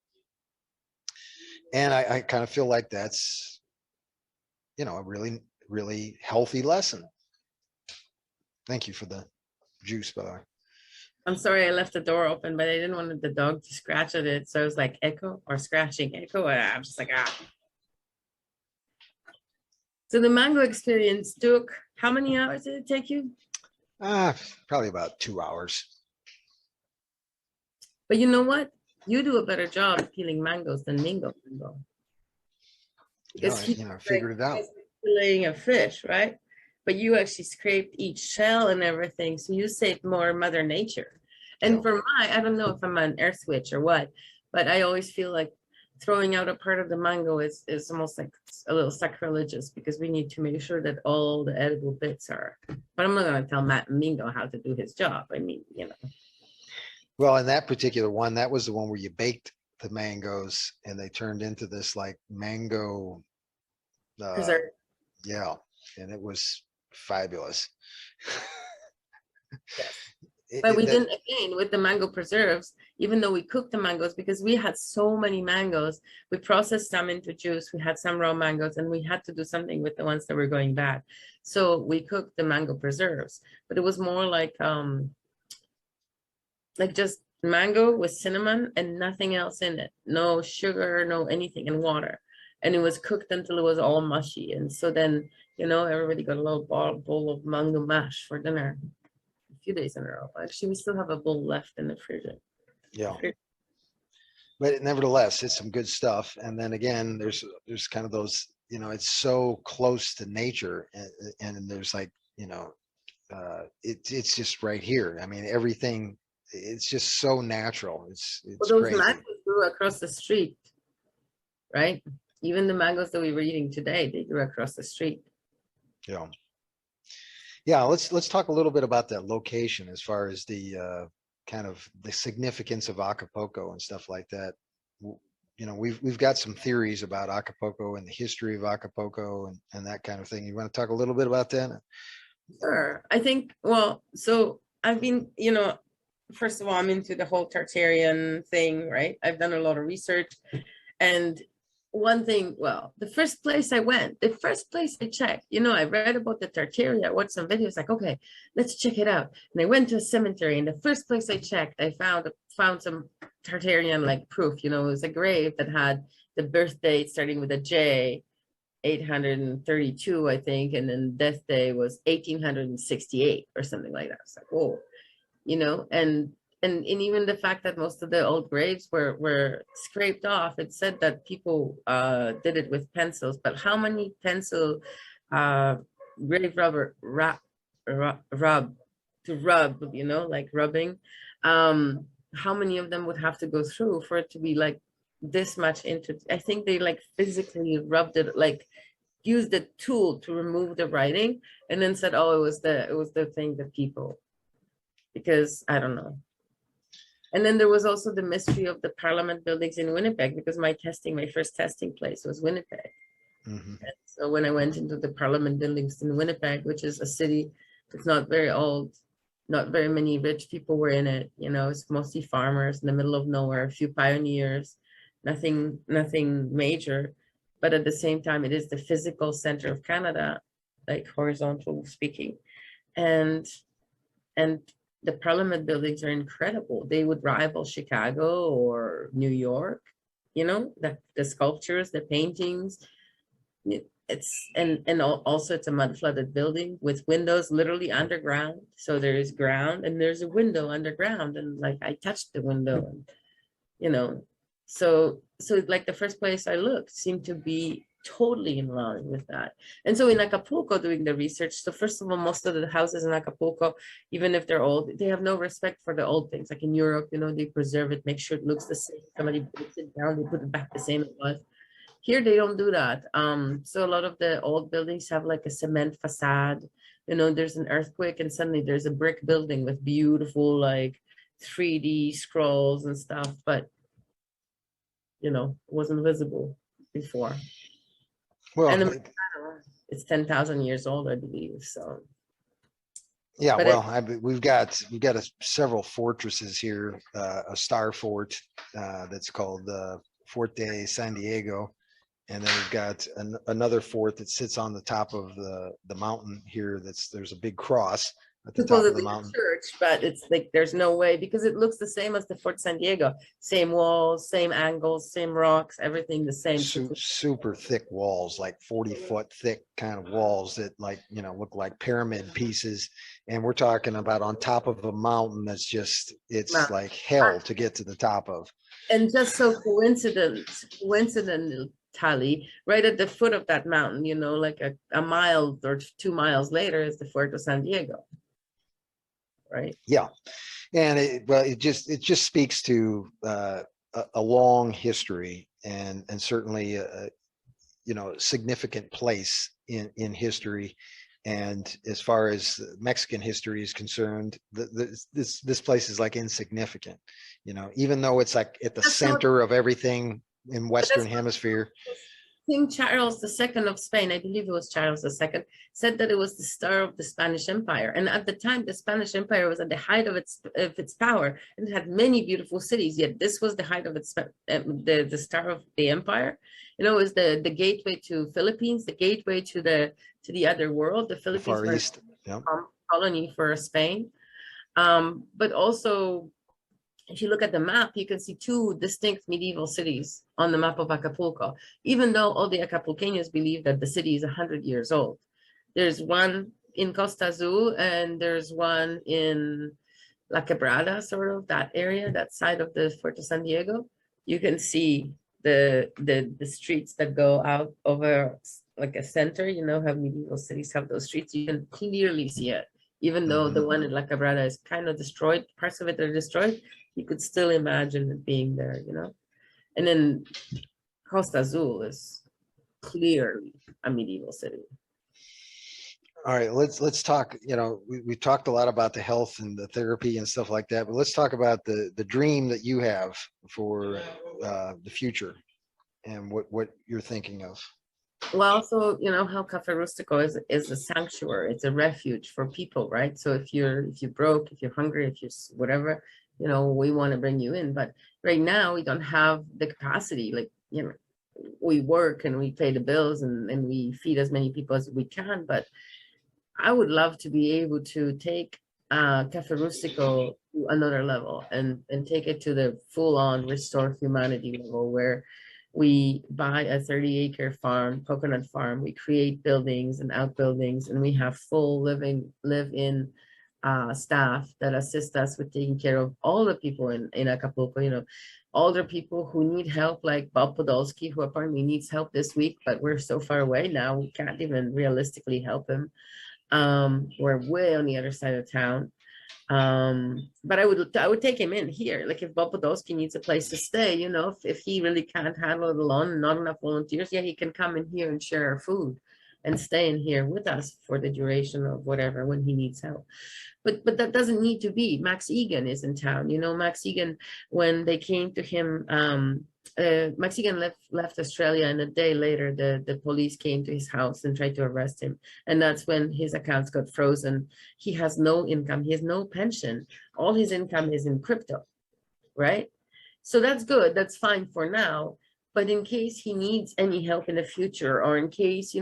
And I kind of feel like that's a really, really healthy lesson. Thank you for the juice, by the way. I'm sorry I left the door open, but I didn't want the dog to scratch at it. So I was like echo or scratching echo. And I'm just like, ah. So the mango experience took, how many hours did it take you? Probably about 2 hours. But you know what? You do a better job peeling mangoes than Mingo. Because he Figured it out. filleting a fish, right? But you actually scraped each shell and everything. So you saved more Mother Nature. And for I don't know if I'm an air switch or what, but I always feel like throwing out a part of the mango is almost like a little sacrilegious, because we need to make sure that all the edible bits are. But I'm not going to tell Matt Mingo how to do his job. I mean, Well, in that particular one, that was the one where you baked the mangoes and they turned into this like mango. Preserve. Yeah, and it was fabulous. Yes. But we That, didn't, again, with the mango preserves, even though we cooked the mangoes, because we had so many mangoes, we processed some into juice, we had some raw mangoes, and we had to do something with the ones that were going bad. So we cooked the mango preserves, but it was more like just mango with cinnamon and nothing else in it. No sugar, no anything, and water. And it was cooked until it was all mushy. And so then, everybody got a little bowl of mango mash for dinner. Few days in a row. Actually, we still have a bowl left in the fridge. yeah. But nevertheless, it's some good stuff. And then again, there's kind of those, it's so close to nature, and there's like, it's just right here. I mean, everything, it's just so natural. It's Well, those great. mangoes grew across the street, right? Even the mangoes that we were eating today, they grew across the street. Yeah. Yeah, let's talk a little bit about that location as far as the kind of the significance of Acapulco and stuff like that. You know, we've got some theories about Acapulco and the history of Acapulco and that kind of thing. You want to talk a little bit about that? Sure. I think, well, so I've been, first of all, I'm into the whole Tartarian thing, right? I've done a lot of research. And one thing, well, the first place I checked, I read about the Tartaria, I watched some videos, like, okay, let's check it out. And I went to a cemetery, and the first place I checked, I found some Tartarian like proof. It was a grave that had the birth date starting with a J, 832, I think, and then death day was 1868 or something like that. It's like, whoa, and even the fact that most of the old graves were scraped off, it said that people did it with pencils, but how many pencil grave rubber rub to rub, like rubbing, how many of them would have to go through for it to be like this much into? I think they like physically rubbed it, like used the tool to remove the writing, and then said, oh, it was the thing that people, because I don't know. And then there was also the mystery of the parliament buildings in Winnipeg, because my first testing place was Winnipeg. Mm-hmm. So when I went into the parliament buildings in Winnipeg, which is a city that's not very old, not very many rich people were in it, it's mostly farmers in the middle of nowhere, a few pioneers, nothing major. But at the same time, it is the physical center of Canada, like horizontal speaking. And the parliament buildings are incredible. They would rival Chicago or New York, the sculptures, the paintings. Also it's a mud flooded building with windows literally underground. So there is ground and there's a window underground, and like I touched the window, and so like the first place I looked seemed to be totally in line with that. And so in Acapulco, doing the research, so first of all, most of the houses in Acapulco, even if they're old, they have no respect for the old things. Like in Europe, they preserve it, make sure it looks the same. Somebody breaks it down, they put it back the same it was. Here they don't do that. So a lot of the old buildings have like a cement facade. There's an earthquake and suddenly there's a brick building with beautiful like 3D scrolls and stuff, but wasn't visible before. Well, and it's 10,000 years old, I believe. So yeah, well, we've got several fortresses here. A star fort that's called Fort de San Diego, and then we've got another fort that sits on the top of the mountain here. There's a big cross at the top of the mountain. Church, but it's like there's no way, because it looks the same as the Fort San Diego. Same walls, same angles, same rocks, everything the same. Super thick walls, like 40-foot thick kind of walls that look like pyramid pieces. And we're talking about on top of a mountain that's it's like hell to get to the top of. And just so coincidentally, right at the foot of that mountain, like a mile or 2 miles later is the Fort of San Diego. Right. Yeah. And it just speaks to a long history and certainly a significant place in history. And as far as Mexican history is concerned, this place is like insignificant, even though it's like at the center of everything in Western Hemisphere. King Charles II of Spain, I believe it was Charles II, said that it was the star of the Spanish Empire. And at the time, the Spanish Empire was at the height of its power, and it had many beautiful cities. Yet this was the height of its the star of the empire. It was the gateway to Philippines, the gateway to the other world. The Philippines Far East, yeah. Colony for Spain, but also, if you look at the map, you can see 2 distinct medieval cities on the map of Acapulco, even though all the Acapulqueños believe that the city is 100 years old. There's one in Costa Azul, and there's one in La Quebrada, sort of that area, that side of the Fort de San Diego. You can see the streets that go out over like a center, how medieval cities have those streets. You can clearly see it, even though the one in La Quebrada is kind of destroyed, parts of it are destroyed. You could still imagine it being there, And then Costa Azul is clearly a medieval city. All right, let's talk, we talked a lot about the health and the therapy and stuff like that, but let's talk about the dream that you have for the future and what you're thinking of. Well, so how Cafe Rustico is a sanctuary. It's a refuge for people, right? So if you're broke, if you're hungry, if you're whatever, we want to bring you in. But right now we don't have the capacity. Like, we work and we pay the bills and we feed as many people as we can. But I would love to be able to take Cafe Rustico to another level and take it to the full-on restore humanity level, where we buy a 30-acre farm, coconut farm. We create buildings and outbuildings, and we have full live-in staff that assist us with taking care of all the people in Acapulco. Older people who need help, like Bob Podolsky, who apparently needs help this week, but we're so far away now, we can't even realistically help him. We're way on the other side of town. But I would take him in here. Like if Bob Podolsky needs a place to stay, if he really can't handle it alone and not enough volunteers, yeah, he can come in here and share our food and stay in here with us for the duration of whatever, when he needs help. But that doesn't need to be. Max Egan is in town. Max Egan, when they came to him, Max Egan left Australia, and a day later, the police came to his house and tried to arrest him. And that's when his accounts got frozen. He has no income. He has no pension. All his income is in crypto, right? So that's good. That's fine for now. But in case he needs any help in the future, or in case,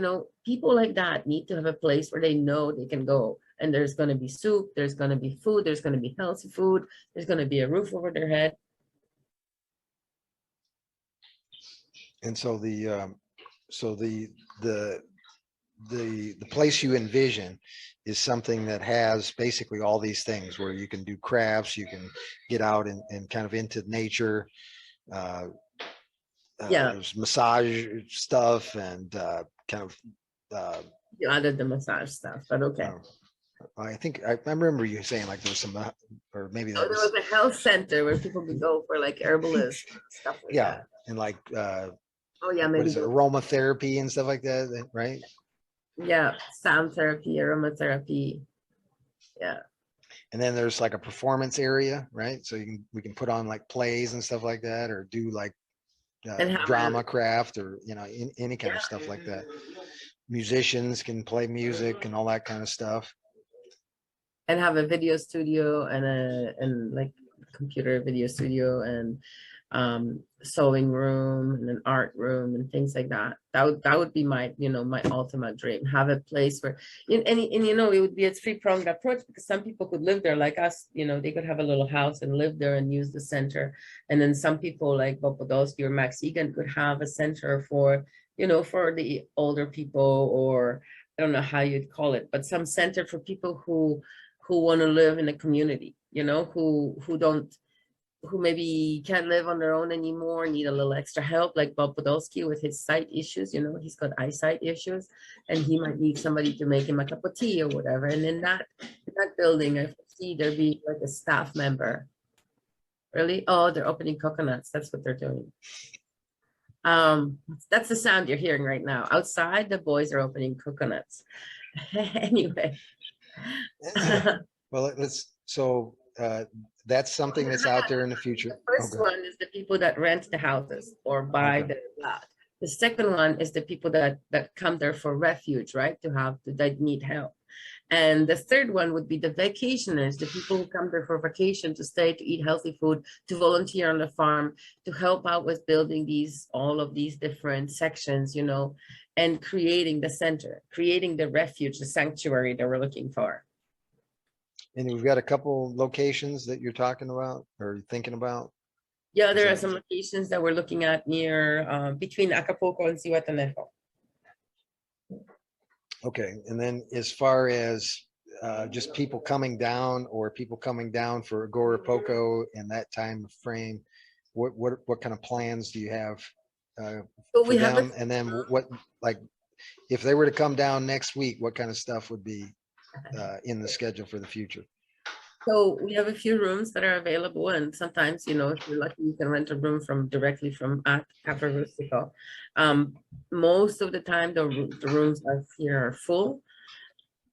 people like that need to have a place where they know they can go. And there's going to be soup, there's going to be food, there's going to be healthy food, there's going to be a roof over their head. And so the place you envision is something that has basically all these things, where you can do crafts, you can get out and kind of into nature. Yeah. There's massage stuff and kind of. You added the massage stuff, but okay. I think I remember you saying like there's some, or maybe that there was a health center where people could go for like herbalist stuff like that. And like oh yeah, what maybe is it, aromatherapy and stuff like that, right? Yeah, sound therapy, aromatherapy. Yeah. And then there's like a performance area, right? So we can put on like plays and stuff like that, or do like drama craft, or any kind of stuff like that. Musicians can play music and all that kind of stuff. And have a video studio and like computer video studio and sewing room and an art room and things like that. That would be my my ultimate dream. Have a place where and it would be a three-pronged approach, because some people could live there like us. They could have a little house and live there and use the center. And then some people like Bob Podolsky or Max Egan could have a center for for the older people, or I don't know how you'd call it, but some center for people who want to live in a community, who maybe can't live on their own anymore, need a little extra help, like Bob Podolsky with his sight issues. He's got eyesight issues, and he might need somebody to make him a cup of tea or whatever. And in that building, I see there be like a staff member. Really? Oh, they're opening coconuts. That's what they're doing. That's the sound you're hearing right now. Outside, the boys are opening coconuts. Anyway. Well, that's something that's out there in the future. The first one is the people that rent the houses or buy the lot. The second one is the people that come there for refuge, right? That need help. And the third one would be the vacationers, the people who come there for vacation, to stay, to eat healthy food, to volunteer on the farm, to help out with building all of these different sections, and creating the center, creating the refuge, the sanctuary that we're looking for. And we've got a couple locations that you're talking about or thinking about. Yeah, there are some locations that we're looking at near between Acapulco and Zihuatanejo. Okay, and then as far as just people coming down, or people coming down for Agora Poco in that time frame, what kind of plans do you have for them? And then what, like, if they were to come down next week, what kind of stuff would be in the schedule for the future? So we have a few rooms that are available, and sometimes, if you're lucky, you can rent a room directly from Cafe Rustico. Most of the time, the rooms are here are full.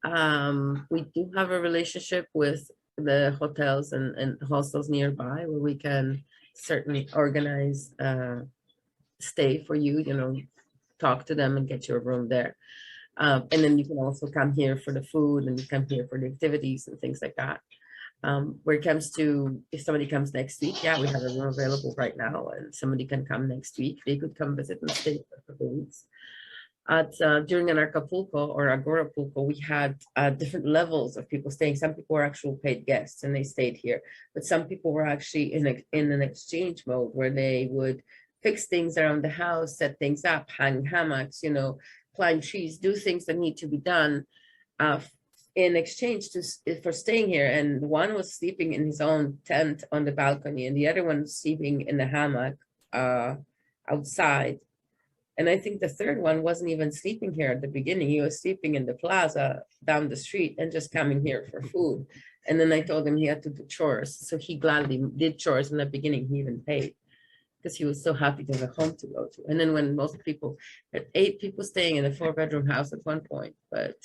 We do have a relationship with the hotels and hostels nearby where we can certainly organize stay for you, you know, talk to them and get your room there. And then you can also come here for the food and you come here for the activities and things like that. Where it comes to, if somebody comes next week, yeah, we have a room available right now and somebody can come next week. They could come visit and stay for a couple of weeks. During an Acapulco or Agorapulco, we had different levels of people staying. Some people were actual paid guests and they stayed here, but some people were actually in an exchange mode where they would fix things around the house, set things up, hang hammocks, you know, climb trees, do things that need to be done in exchange for staying here. And one was sleeping in his own tent on the balcony, and the other one was sleeping in the hammock outside. And I think the third one wasn't even sleeping here at the beginning. He was sleeping in the plaza down the street and just coming here for food. And then I told him he had to do chores. So he gladly did chores in the beginning. He even paid because he was so happy to have a home to go to. And then when most people, had 8 people staying in a 4-bedroom house at one point, but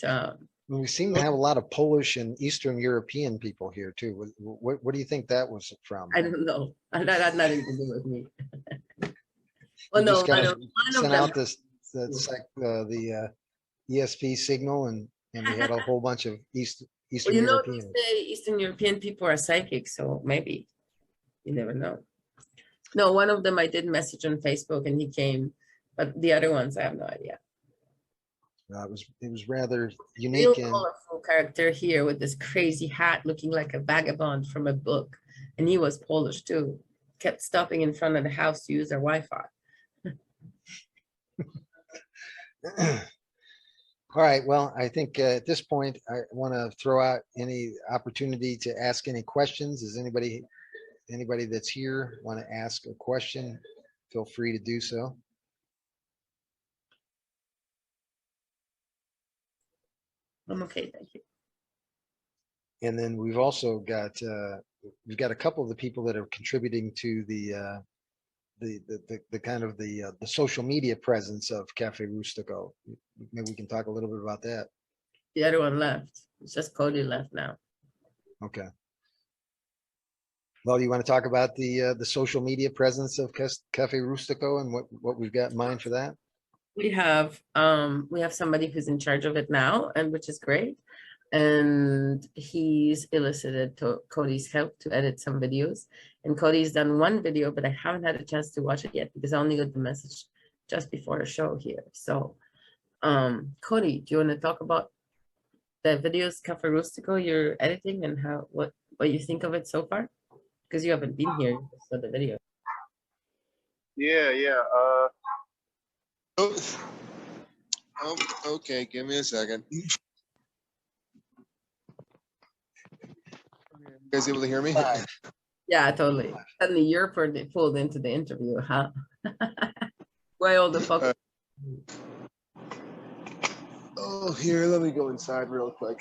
we seem to have a lot of Polish and Eastern European people here too. What do you think that was from? I don't know. That had nothing to do with me. Well, You no, just kind of one of sent them. out this, that's like the ESP signal, and we had a whole bunch of Eastern Well, you know, they Europeans. say Eastern European people are psychic, so maybe you never know. No, one of them I did message on Facebook and he came, but the other ones I have no idea. It was rather Real unique, and colorful character here with this crazy hat looking like a vagabond from a book. And he was Polish too. Kept stopping in front of the house to use their Wi-Fi. all right. Well, I think at this point, I want to throw out any opportunity to ask any questions. Does anybody that's here want to ask a question? Feel free to do so. I'm okay, thank you. And then we've also got a couple of the people that are contributing to the kind of the social media presence of Cafe Rustico. Maybe we can talk a little bit about that. The other one left. It's just Cody left now. Okay. Well, you want to talk about the social media presence of Cafe Rustico and what we've got in mind for that? We have somebody who's in charge of it now, and which is great. And he's elicited Cody's help to edit some videos. And Cody's done one video, but I haven't had a chance to watch it yet because I only got the message just before the show here. So, Cody, do you want to talk about the videos Cafe Rustico you're editing and what you think of it so far? Because you haven't been here for the video. Yeah. Oh, okay. Give me a second. You guys able to hear me? Yeah, totally. Suddenly you're pulled into the interview, huh? Why all the fuck? Oh, here, let me go inside real quick.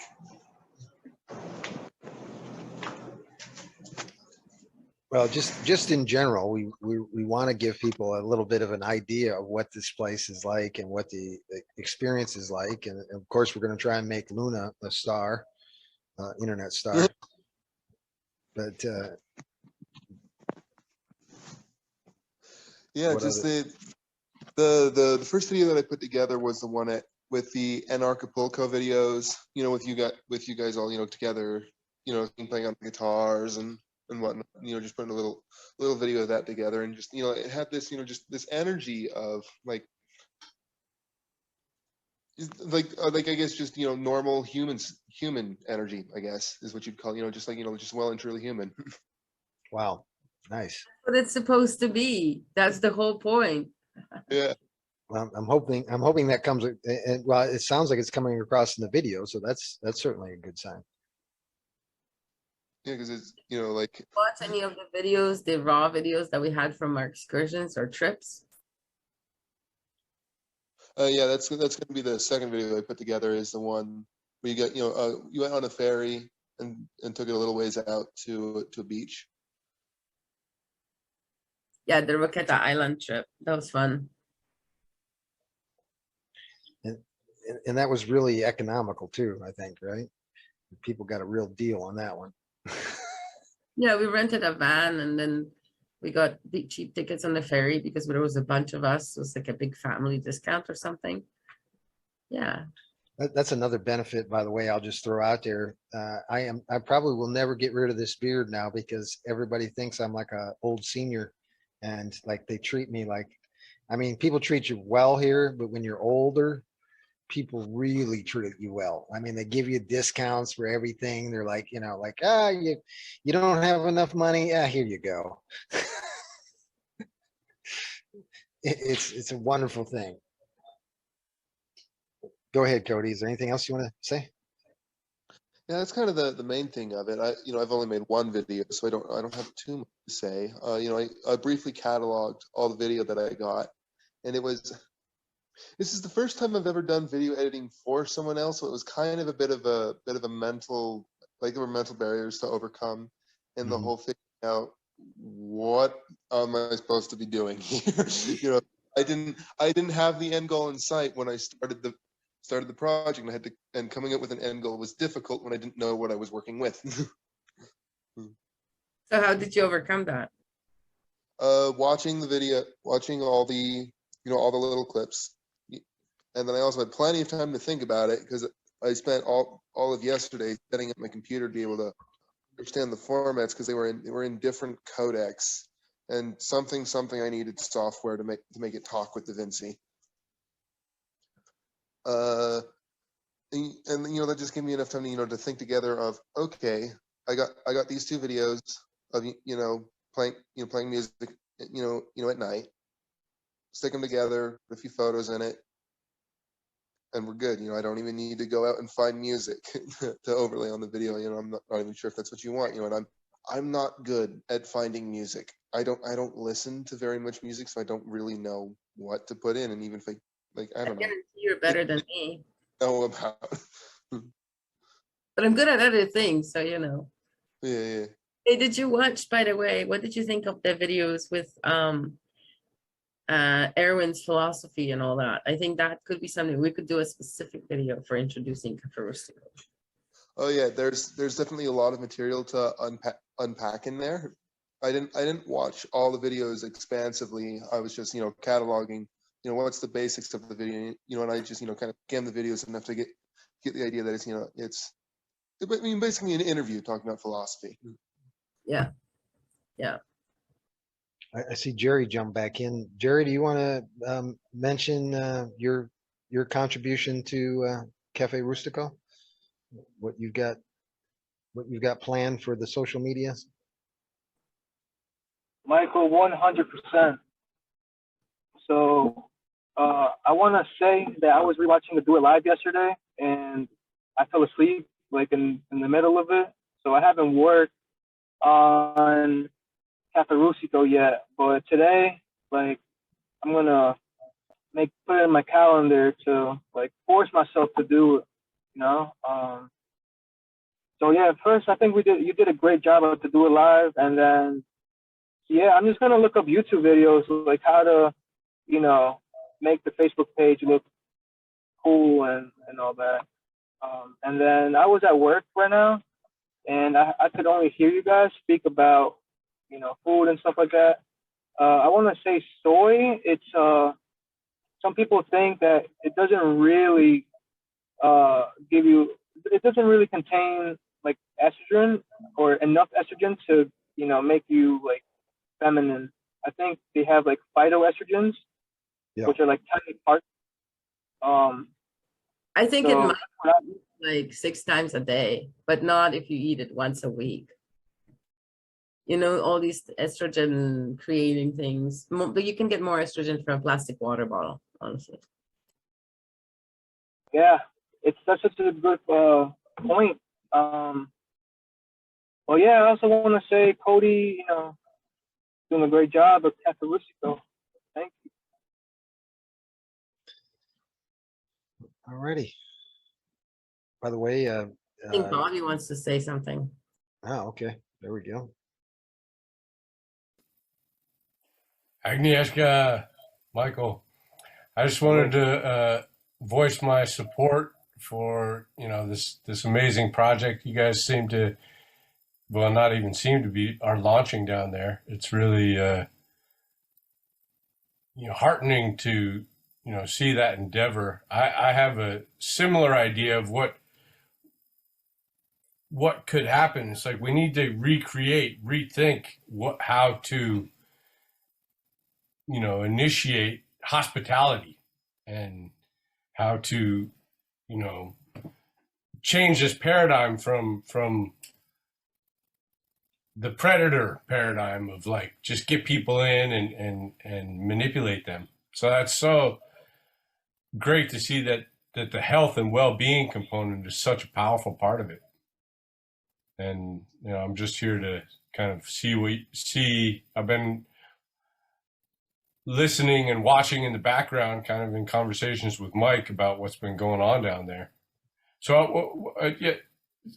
Well, just in general, we want to give people a little bit of an idea of what this place is like and what the experience is like, and of course, we're going to try and make Luna a star, internet star. But yeah, just the first video that I put together was the one with the Acapulco videos. You know, with you guys all together. Playing on the guitars and whatnot. Just putting a little video of that together, and just it had this just this energy of like I guess just normal human energy, I guess is what you'd call just like just well and truly human. Wow, nice. What it's supposed to be. That's the whole point. Yeah. Well, I'm hoping that comes, and well, it sounds like it's coming across in the video, so that's certainly a good sign. Yeah, because it's like Watch any of the videos, the raw videos that we had from our excursions or trips? Yeah, that's going to be the second video I put together. Is the one where you got you went on a ferry and took it a little ways out to a beach. Yeah, the Roqueta Island trip. That was fun. and that was really economical too, I think, right? People got a real deal on that one. Yeah, we rented a van and then we got the cheap tickets on the ferry because there was a bunch of us. It was like a big family discount or something. Yeah. That's another benefit, by the way, I'll just throw out there. I probably will never get rid of this beard now because everybody thinks I'm like a old senior and like they treat me like, I mean, people treat you well here, but when you're older, people really treat you well. I mean, they give you discounts for everything. They're like, like, you don't have enough money. Here you go. It's a wonderful thing. Go ahead, Cody. Is there anything else you want to say? Yeah, that's kind of the main thing of it. I've only made one video, so I don't have too much to say. I briefly cataloged all the video that I got, and this is the first time I've ever done video editing for someone else, so it was kind of a bit of a mental, like there were mental barriers to overcome, and the whole thing out, what am I supposed to be doing here? I didn't have the end goal in sight when I started the project, and coming up with an end goal was difficult when I didn't know what I was working with. So how did you overcome that? Watching the video, watching all the little clips, and then I also had plenty of time to think about it because I spent all of yesterday setting up my computer to be able to understand the formats because they were in different codecs, and something I needed software to make it talk with DaVinci. And that just gave me enough time to to think together of, okay, I got these two videos of playing music at night, stick them together, put a few photos in it, and we're good. I don't even need to go out and find music to overlay on the video. I'm not even sure if that's what you want. And I'm not good at finding music. I don't listen to very much music, so I don't really know what to put in. And even if I don't know. You're better than me. Know about. But I'm good at other things, so Yeah. Hey, did you watch, by the way, what did you think of the videos with Erwin's philosophy and all that? I think that could be something we could do a specific video for introducing Cafe Rustico. Oh yeah, there's definitely a lot of material to unpack in there. I didn't watch all the videos expansively. I was just cataloging what's the basics of the video, and I just kind of scan the videos enough to get the idea that it's basically an interview talking about philosophy. Yeah. I see Jerry jump back in. Jerry, do you want to mention your contribution to Cafe Rustico? What you've got planned for the social media? Michael, 100%. So I want to say that I was rewatching the Do It Live yesterday, and I fell asleep like in the middle of it. So I haven't worked on Cafe Rustico yet, but today, I'm gonna put it in my calendar to force myself to do it. So yeah, first I think you did a great job of to Do It Live, and then I'm just gonna look up YouTube videos like how to make the Facebook page look cool and all that. And then I was at work right now, and I could only hear you guys speak about food and stuff like that. I want to say soy. It's some people think that it doesn't really it doesn't really contain estrogen or enough estrogen to make you feminine. I think they have phytoestrogens, which are tiny parts. I think it might be 6 times a day, but not if you eat it once a week. All these estrogen creating things, but you can get more estrogen from a plastic water bottle, honestly. Yeah, that's such a good point. Well, yeah, I also want to say, Cody, doing a great job at Cafe Rustico. Thank you. Alrighty. By the way, I think Bobby wants to say something. Oh, okay. There we go. Agnieszka, Michael, I just wanted to voice my support for, you know, this amazing project you guys seem to, well, not even seem to be, are launching down there. It's really, you know, heartening to, you know, see that endeavor. I have a similar idea of what could happen. It's like we need to recreate, rethink how to, you know, initiate hospitality and how to, you know, change this paradigm from the predator paradigm of like just get people in and manipulate them. So that's so great to see that the health and well-being component is such a powerful part of it. And you know, I'm just here to kind of see. I've been listening and watching in the background, kind of in conversations with Mike about what's been going on down there. So yeah,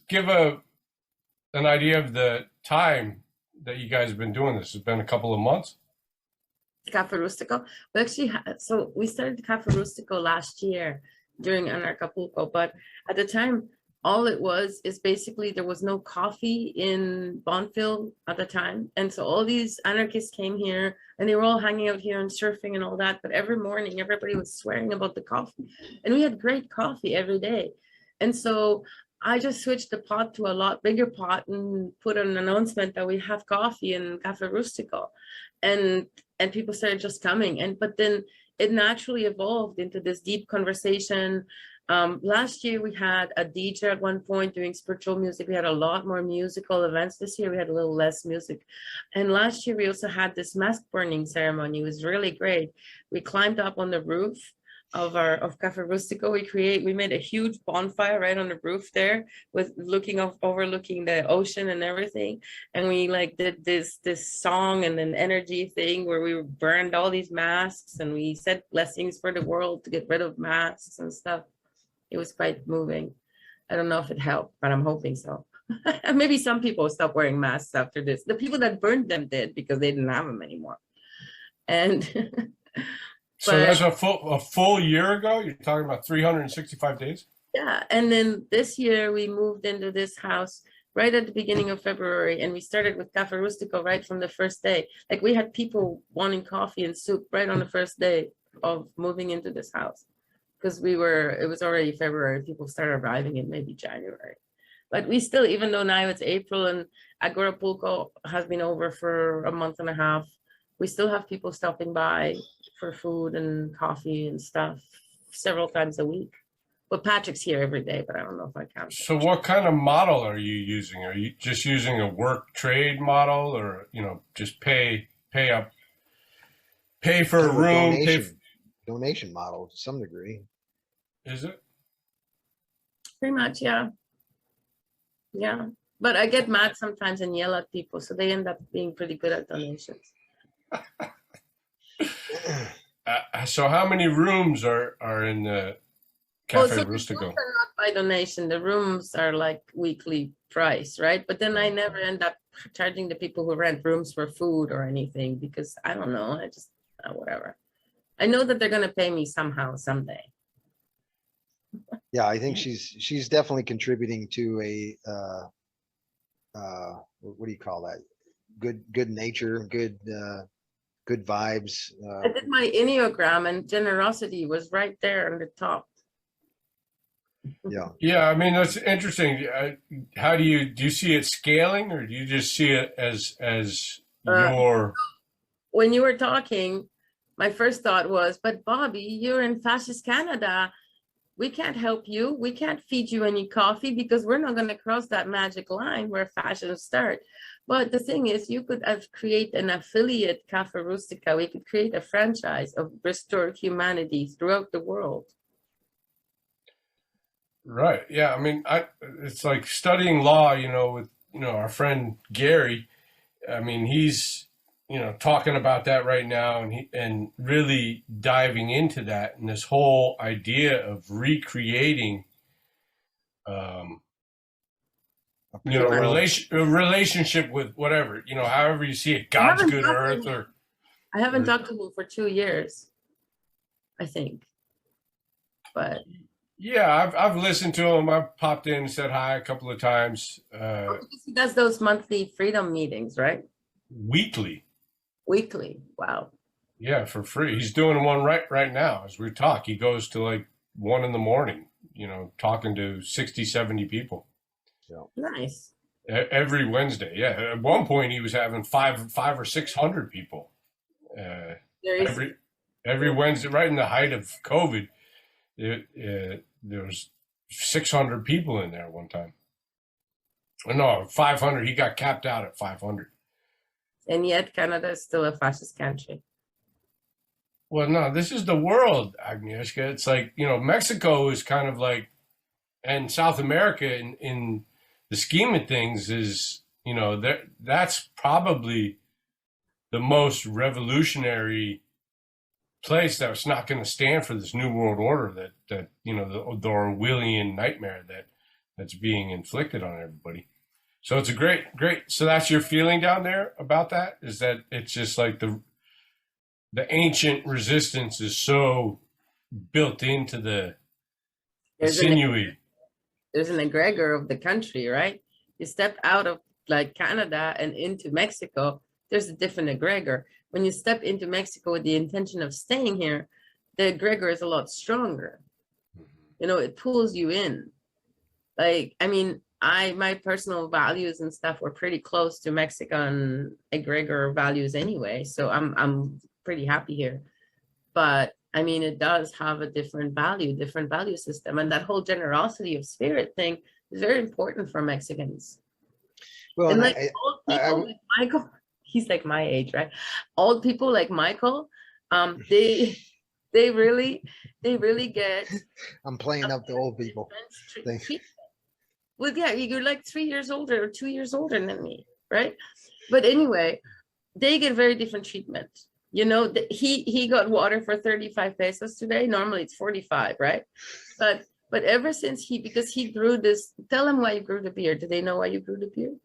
give an idea of the time that you guys have been doing this. It's been a couple of months. Cafe Rustico. We actually so we started Cafe Rustico last year during Anarchapulco, but at the time, all it was is basically there was no coffee in Bonfil at the time. And so all these anarchists came here and they were all hanging out here and surfing and all that. But every morning, everybody was swearing about the coffee. And we had great coffee every day. And so I just switched the pot to a lot bigger pot and put an announcement that we have coffee in Cafe Rustico. And people started just coming. But then it naturally evolved into this deep conversation. Last year we had a DJ at one point doing spiritual music. We had a lot more musical events. This year we had a little less music. And last year we also had this mask burning ceremony. It was really great. We climbed up on the roof of Cafe Rustico. We made a huge bonfire right on the roof there with overlooking the ocean and everything. And we like did this song and an energy thing where we burned all these masks and we said blessings for the world to get rid of masks and stuff. It was quite moving. I don't know if it helped, but I'm hoping so. Maybe some people stop wearing masks after this. The people that burned them did because they didn't have them anymore. And so that's a full year ago. You're talking about 365 days. Yeah, and then this year we moved into this house right at the beginning of February, and we started with Cafe Rustico right from the first day. Like we had people wanting coffee and soup right on the first day of moving into this house. Because it was already February, people started arriving in maybe January. But we still, even though now it's April and Agorapulco has been over for a month and a half, we still have people stopping by for food and coffee and stuff several times a week. But Patrick's here every day, but I don't know if I count. So what kind of model are you using? Are you just using a work trade model or, you know, just pay for a room? Donation model to some degree. Is it? Pretty much, yeah. Yeah. But I get mad sometimes and yell at people, so they end up being pretty good at donations. So how many rooms are in the Cafe Rustico? The rooms are not by donation. The rooms are like weekly price, right? But then I never end up charging the people who rent rooms for food or anything because I don't know. I just, whatever. I know that they're going to pay me somehow, someday. Yeah, I think she's definitely contributing to a what do you call that? Good nature, good vibes. I did my Enneagram and generosity was right there on the top. Yeah. Yeah, I mean that's interesting. How do you see it scaling, or do you just see it as your? When you were talking, my first thought was, but Bobby, you're in fascist Canada. We can't help you. We can't feed you any coffee because we're not going to cross that magic line where fashions start. But the thing is, you could create an affiliate Cafe Rustica. We could create a franchise of Restored Humanity throughout the world. Right. Yeah. I mean, it's like studying law, you know, with, you know, our friend Gary. I mean, he's, you know, talking about that right now and really diving into that and this whole idea of recreating, you know, a relationship with whatever, you know, however you see it, God's good earth or. I haven't talked to him for 2 years, I think. but Yeah, I've listened to him. I've popped in and said hi a couple of times. he does those monthly freedom meetings, right? Weekly. Weekly. Wow. Yeah, for free. He's doing one right now as we talk. He goes to like 1 a.m, you know, talking to 60, 70 people. Nice. Every Wednesday. Yeah. At one point he was having five or 600 people. There is Every Wednesday, right in the height of COVID, there was 600 people in there one time. No, 500. He got capped out at 500. and yet Canada is still a fascist country. Well, no, this is the world, Agnieszka. It's like, you know, Mexico is kind of like, and South America in the scheme of things is, you know, that's probably the most revolutionary place that's not going to stand for this new world order that you know, the Orwellian nightmare that's being inflicted on everybody. So it's a great. So that's your feeling down there about that, is that it's just like the ancient resistance is so built into the sinewy. There's an egregor of the country, right? You step out of like Canada and into Mexico, there's a different egregor. When you step into Mexico with the intention of staying here, the egregor is a lot stronger. You know, it pulls you in. Like, I mean, my personal values and stuff were pretty close to Mexican egregor values anyway, so I'm pretty happy here. But I mean, it does have a different value system, and that whole generosity of spirit thing is very important for Mexicans. Well, And and like old people like Michael, he's like my age, right? Old people like Michael, they really get. I'm playing up the old people thing. Well, yeah, you're like 3 years older or 2 years older than me, right? But anyway, they get very different treatment. You know, he got water for 35 pesos today. Normally it's 45, right? But ever since because he grew this, tell them why you grew the beard. Do they know why you grew the beard?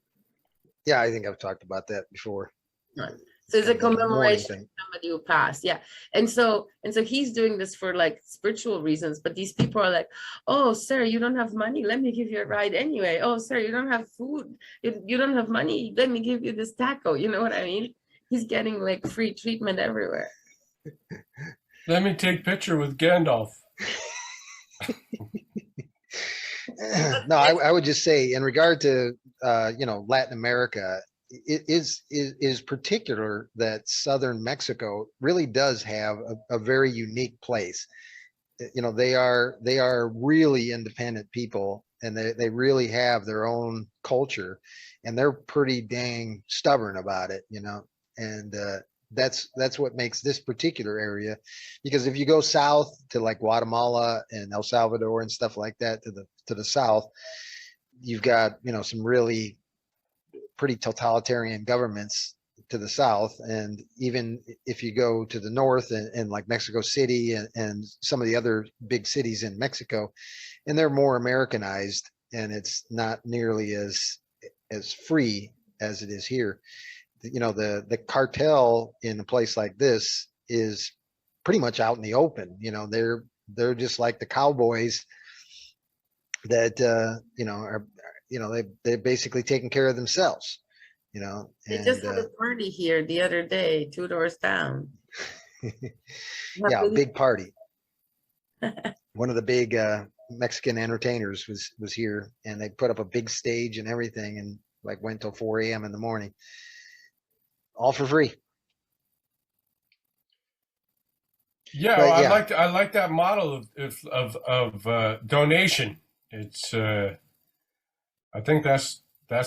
Yeah, I think I've talked about that before. Right. So it's a Kind of a mourning commemoration thing. of somebody who passed. Yeah. And so he's doing this for like spiritual reasons, but these people are like, oh, sir, you don't have money. Let me give you a ride anyway. Oh, sir, you don't have food. You don't have money. Let me give you this taco. You know what I mean? He's getting like free treatment everywhere. Let me take picture with Gandalf. No, I would just say in regard to you know, Latin America, it is particular that southern Mexico really does have a very unique place. You know, they are really independent people, and they really have their own culture, and they're pretty dang stubborn about it, you know. And that's what makes this particular area, because if you go south to like Guatemala and El Salvador and stuff like that, to the south, you've got, you know, some really pretty totalitarian governments to the south. And even if you go to the north and like Mexico City and some of the other big cities in Mexico, and they're more Americanized, and it's not nearly as free as it is here. You know, the cartel in a place like this is pretty much out in the open. You know, they're just like the cowboys that you know, are, you know, they're basically taking care of themselves, you know. They just had a party here the other day, 2 doors down. Yeah, big party. One of the big Mexican entertainers was here, and they put up a big stage and everything, and like went till 4 a.m. in the morning, all for free. Yeah, But, well, yeah. I like that model of donation. It's I think that's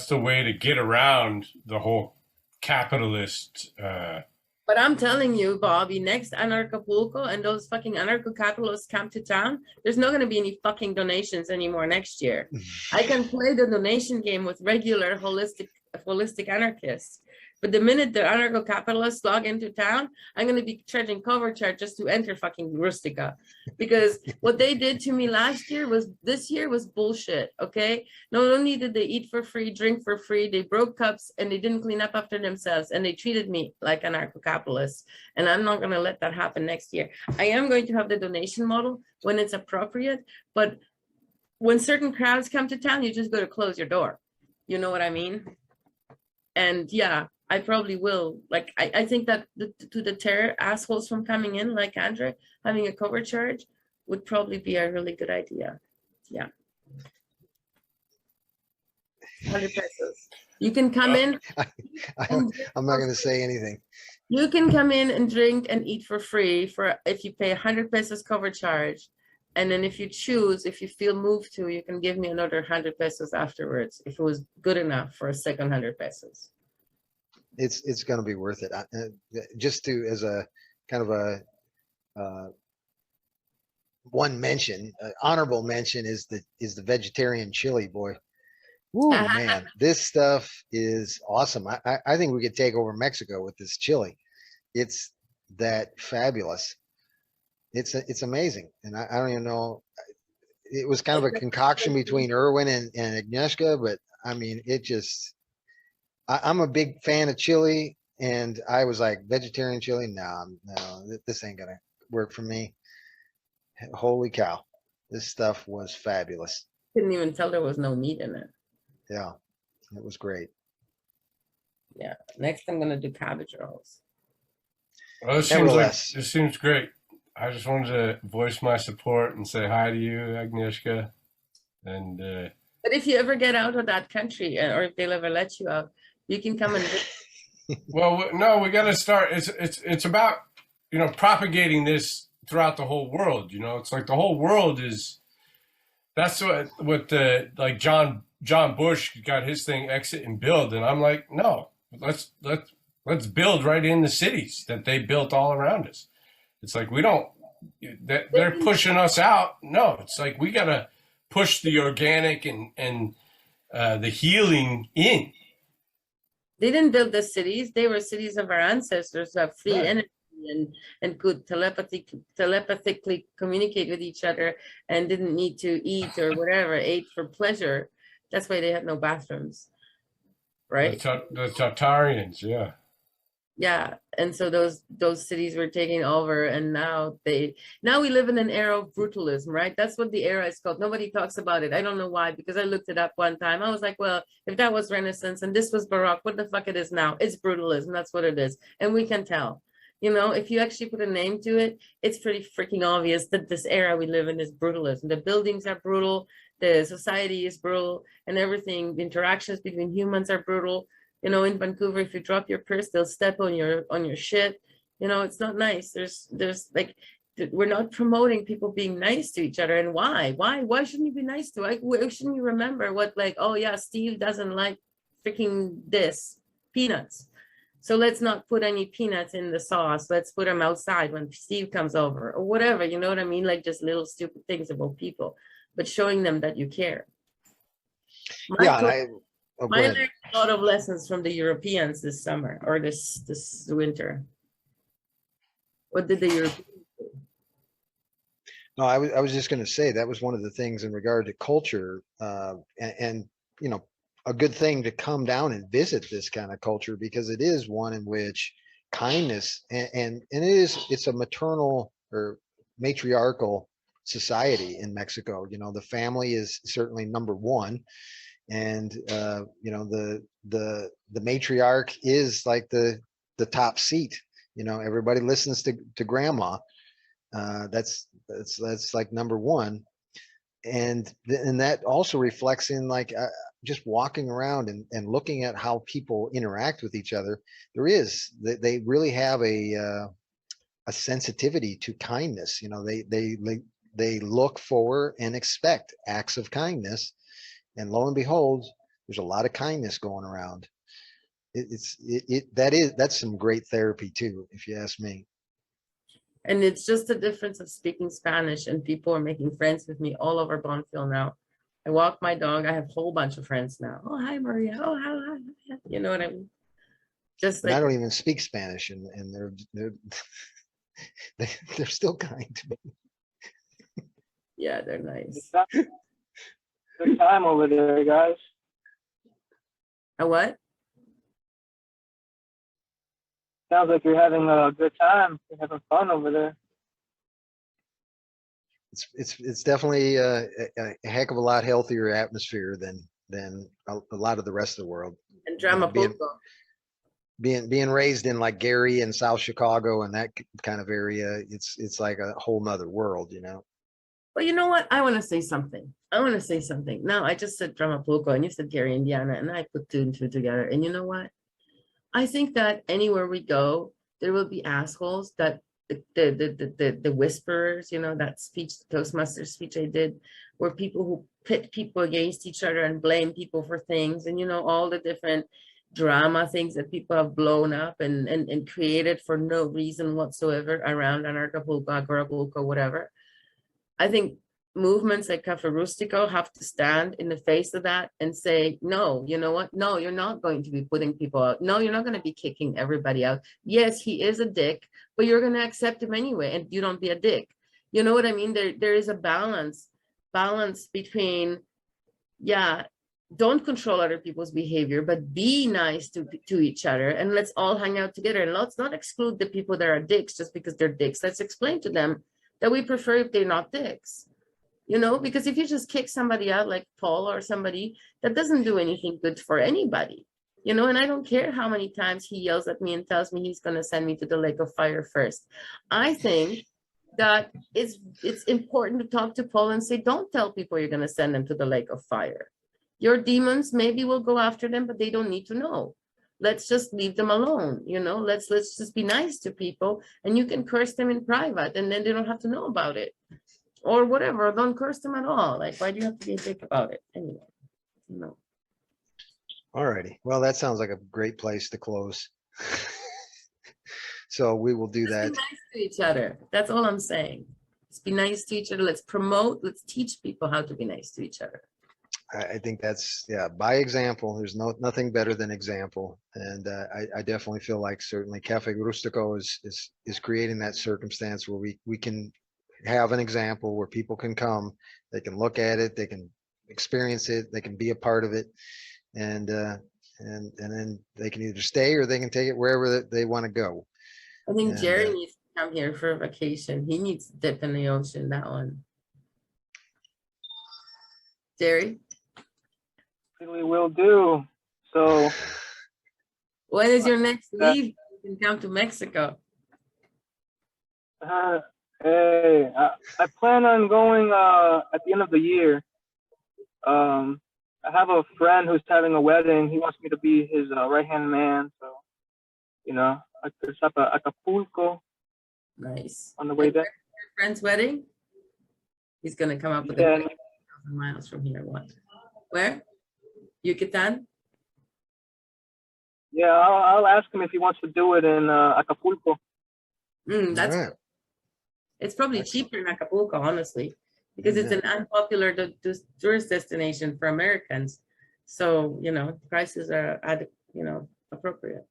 the way to get around the whole capitalist. But I'm telling you, Bobby, next Anarchapulco and those fucking anarcho-capitalists come to town, there's not going to be any fucking donations anymore next year. I can play the donation game with regular holistic anarchists. But the minute the anarcho-capitalists log into town, I'm going to be charging cover charge just to enter fucking Rustica. Because what they did to me this year was bullshit, okay? Not only did they eat for free, drink for free, they broke cups and they didn't clean up after themselves and they treated me like anarcho-capitalists. And I'm not going to let that happen next year. I am going to have the donation model when it's appropriate, but when certain crowds come to town, you just got to close your door. You know what I mean? And yeah, I probably will. Like, I think that to deter assholes from coming in, like Andre, having a cover charge would probably be a really good idea. Yeah. 100 pesos. You can come in. I'm not going to say anything. You can come in and drink and eat for free if you pay 100 pesos cover charge. And then if you choose, if you feel moved to, you can give me another 100 pesos afterwards, if it was good enough for a second 100 pesos. It's going to be worth it. Just to, as a kind of a one mention, honorable mention is the vegetarian chili, boy. Woo, man, this stuff is awesome. I think we could take over Mexico with this chili. It's that fabulous. It's amazing. And I don't even know. It was kind of a concoction between Irwin and Agnieszka, but I mean, it just, I'm a big fan of chili, and I was like, vegetarian chili? No, this ain't gonna work for me. Holy cow. This stuff was fabulous. Couldn't even tell there was no meat in it. Yeah, it was great. Yeah, next I'm gonna do cabbage rolls. Well, this seems great. I just wanted to voice my support and say hi to you, Agnieszka. And but if you ever get out of that country, or if they'll ever let you out, you can come and. Well, no, we got to start. It's about, propagating this throughout the whole world. It's like the whole world is. That's what like John Bush got his thing, exit and build, and I'm like, no, let's build right in the cities that they built all around us. It's like they're pushing us out. No, it's like we gotta push the organic and the healing in. They didn't build the cities. They were cities of our ancestors who have free energy and could telepathically communicate with each other and didn't need to eat or whatever, ate for pleasure. That's why they had no bathrooms, right? The Tartarians, yeah. Yeah, and so those cities were taking over, and now we live in an era of brutalism, right? That's what the era is called. Nobody talks about it. I don't know why, because I looked it up one time. I was like, well, if that was Renaissance and this was Baroque, what the fuck it is now? It's brutalism. That's what it is, and we can tell. If you actually put a name to it, it's pretty freaking obvious that this era we live in is brutalism. The buildings are brutal, the society is brutal, and everything. The interactions between humans are brutal. In Vancouver, if you drop your purse, they'll step on your shit. It's not nice. There's like, we're not promoting people being nice to each other. And why shouldn't you be nice to? Why shouldn't you remember what, like, oh yeah, Steve doesn't like freaking this peanuts. So let's not put any peanuts in the sauce. Let's put them outside when Steve comes over or whatever. You know what I mean? Like just little stupid things about people, but showing them that you care. I learned a lot of lessons from the Europeans this summer or this winter. What did the Europeans do? No, I was just going to say that was one of the things in regard to culture, and a good thing to come down and visit this kind of culture, because it is one in which kindness and it's a maternal or matriarchal society in Mexico. The family is certainly number one. And the matriarch is like the top seat. Everybody listens to grandma. That's like number one, and that also reflects in like just walking around and looking at how people interact with each other. They really have a sensitivity to kindness. They look for and expect acts of kindness. And lo and behold, there's a lot of kindness going around. That's some great therapy too, if you ask me. And it's just a difference of speaking Spanish, and people are making friends with me all over Bonfil now. I walk my dog. I have a whole bunch of friends now. Oh, hi, Maria. Oh, hi. You know what I mean? Just And I like, don't even speak Spanish, and they're still kind to me. yeah, they're nice. Good time over there, guys. A what? Sounds like you're having a good time. You're having fun over there. It's definitely a heck of a lot healthier atmosphere than a lot of the rest of the world. And You know, Dramapoco. being raised in like Gary and South Chicago and that kind of area, it's like a whole nother world, you know. Well, you know what? I want to say something. Now, I just said Dramapoco and you said Gary, Indiana, and I put two and two together. And you know what? I think that anywhere we go, there will be assholes that the whisperers, you know, that speech, the Toastmaster speech I did, where people who pit people against each other and blame people for things, and you know, all the different drama things that people have blown up and created for no reason whatsoever around Anarchapulco, Agorapulco, whatever. I think movements like Cafe Rustico have to stand in the face of that and say, no, you know what? No, you're not going to be putting people out. No, you're not going to be kicking everybody out. Yes, he is a dick, but you're going to accept him anyway, and you don't be a dick. You know what I mean? There is a balance between, yeah, don't control other people's behavior, but be nice to each other, and let's all hang out together. And let's not exclude the people that are dicks just because they're dicks. Let's explain to them that we prefer if they're not dicks. You know, because if you just kick somebody out like Paul or somebody, that doesn't do anything good for anybody. You know, and I don't care how many times he yells at me and tells me he's going to send me to the lake of fire first. I think that it's important to talk to Paul and say, don't tell people you're going to send them to the lake of fire. Your demons maybe will go after them, but they don't need to know. Let's just leave them alone. You know, let's just be nice to people, and you can curse them in private, and then they don't have to know about it. Or whatever, don't curse them at all. Like, why do you have to be a dick about it? Anyway, no. All righty. Well, that sounds like a great place to close. So we will do Let's that. be nice to each other. That's all I'm saying. Let's be nice to each other. Let's promote, let's teach people how to be nice to each other. I think that's, yeah, by example. There's nothing better than example. And I definitely feel like certainly Cafe Rustico is creating that circumstance where we can have an example where people can come, they can look at it, they can experience it, they can be a part of it, and then they can either stay or they can take it wherever they want to go. I think And, Jerry needs to come here for a vacation. He needs to dip in the ocean, that one. Jerry? We will do. So When is your next leave? You can come to Mexico. hey, I plan on going at the end of the year. I have a friend who's having a wedding. He wants me to be his right-hand man. So, you know, it's up Acapulco Nice. on the way And there. your friend's wedding? He's gonna come up with Yeah. 1,000 miles from here. What? Where? Yucatan? Yeah, I'll ask him if he wants to do it in Acapulco. That's all right. It's probably Excellent. cheaper in Acapulco, honestly, because it's an unpopular tourist destination for Americans. So, you know, prices are, appropriate.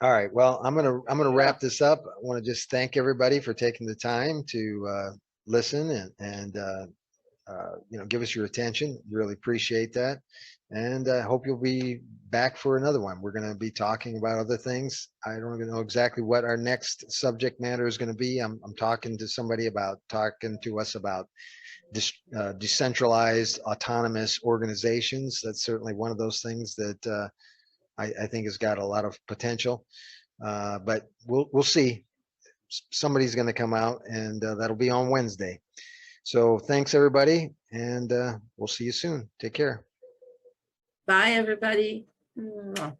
All right. Well, I'm gonna wrap this up. I want to just thank everybody for taking the time to listen and give us your attention. Really appreciate that, and I hope you'll be back for another one. We're going to be talking about other things. I don't even know exactly what our next subject matter is going to be. I'm talking to us about decentralized autonomous organizations. That's certainly one of those things that I think has got a lot of potential, but we'll see. Somebody's going to come out, and that'll be on Wednesday. So thanks everybody, and we'll see you soon. Take care. Bye, everybody. Mwah.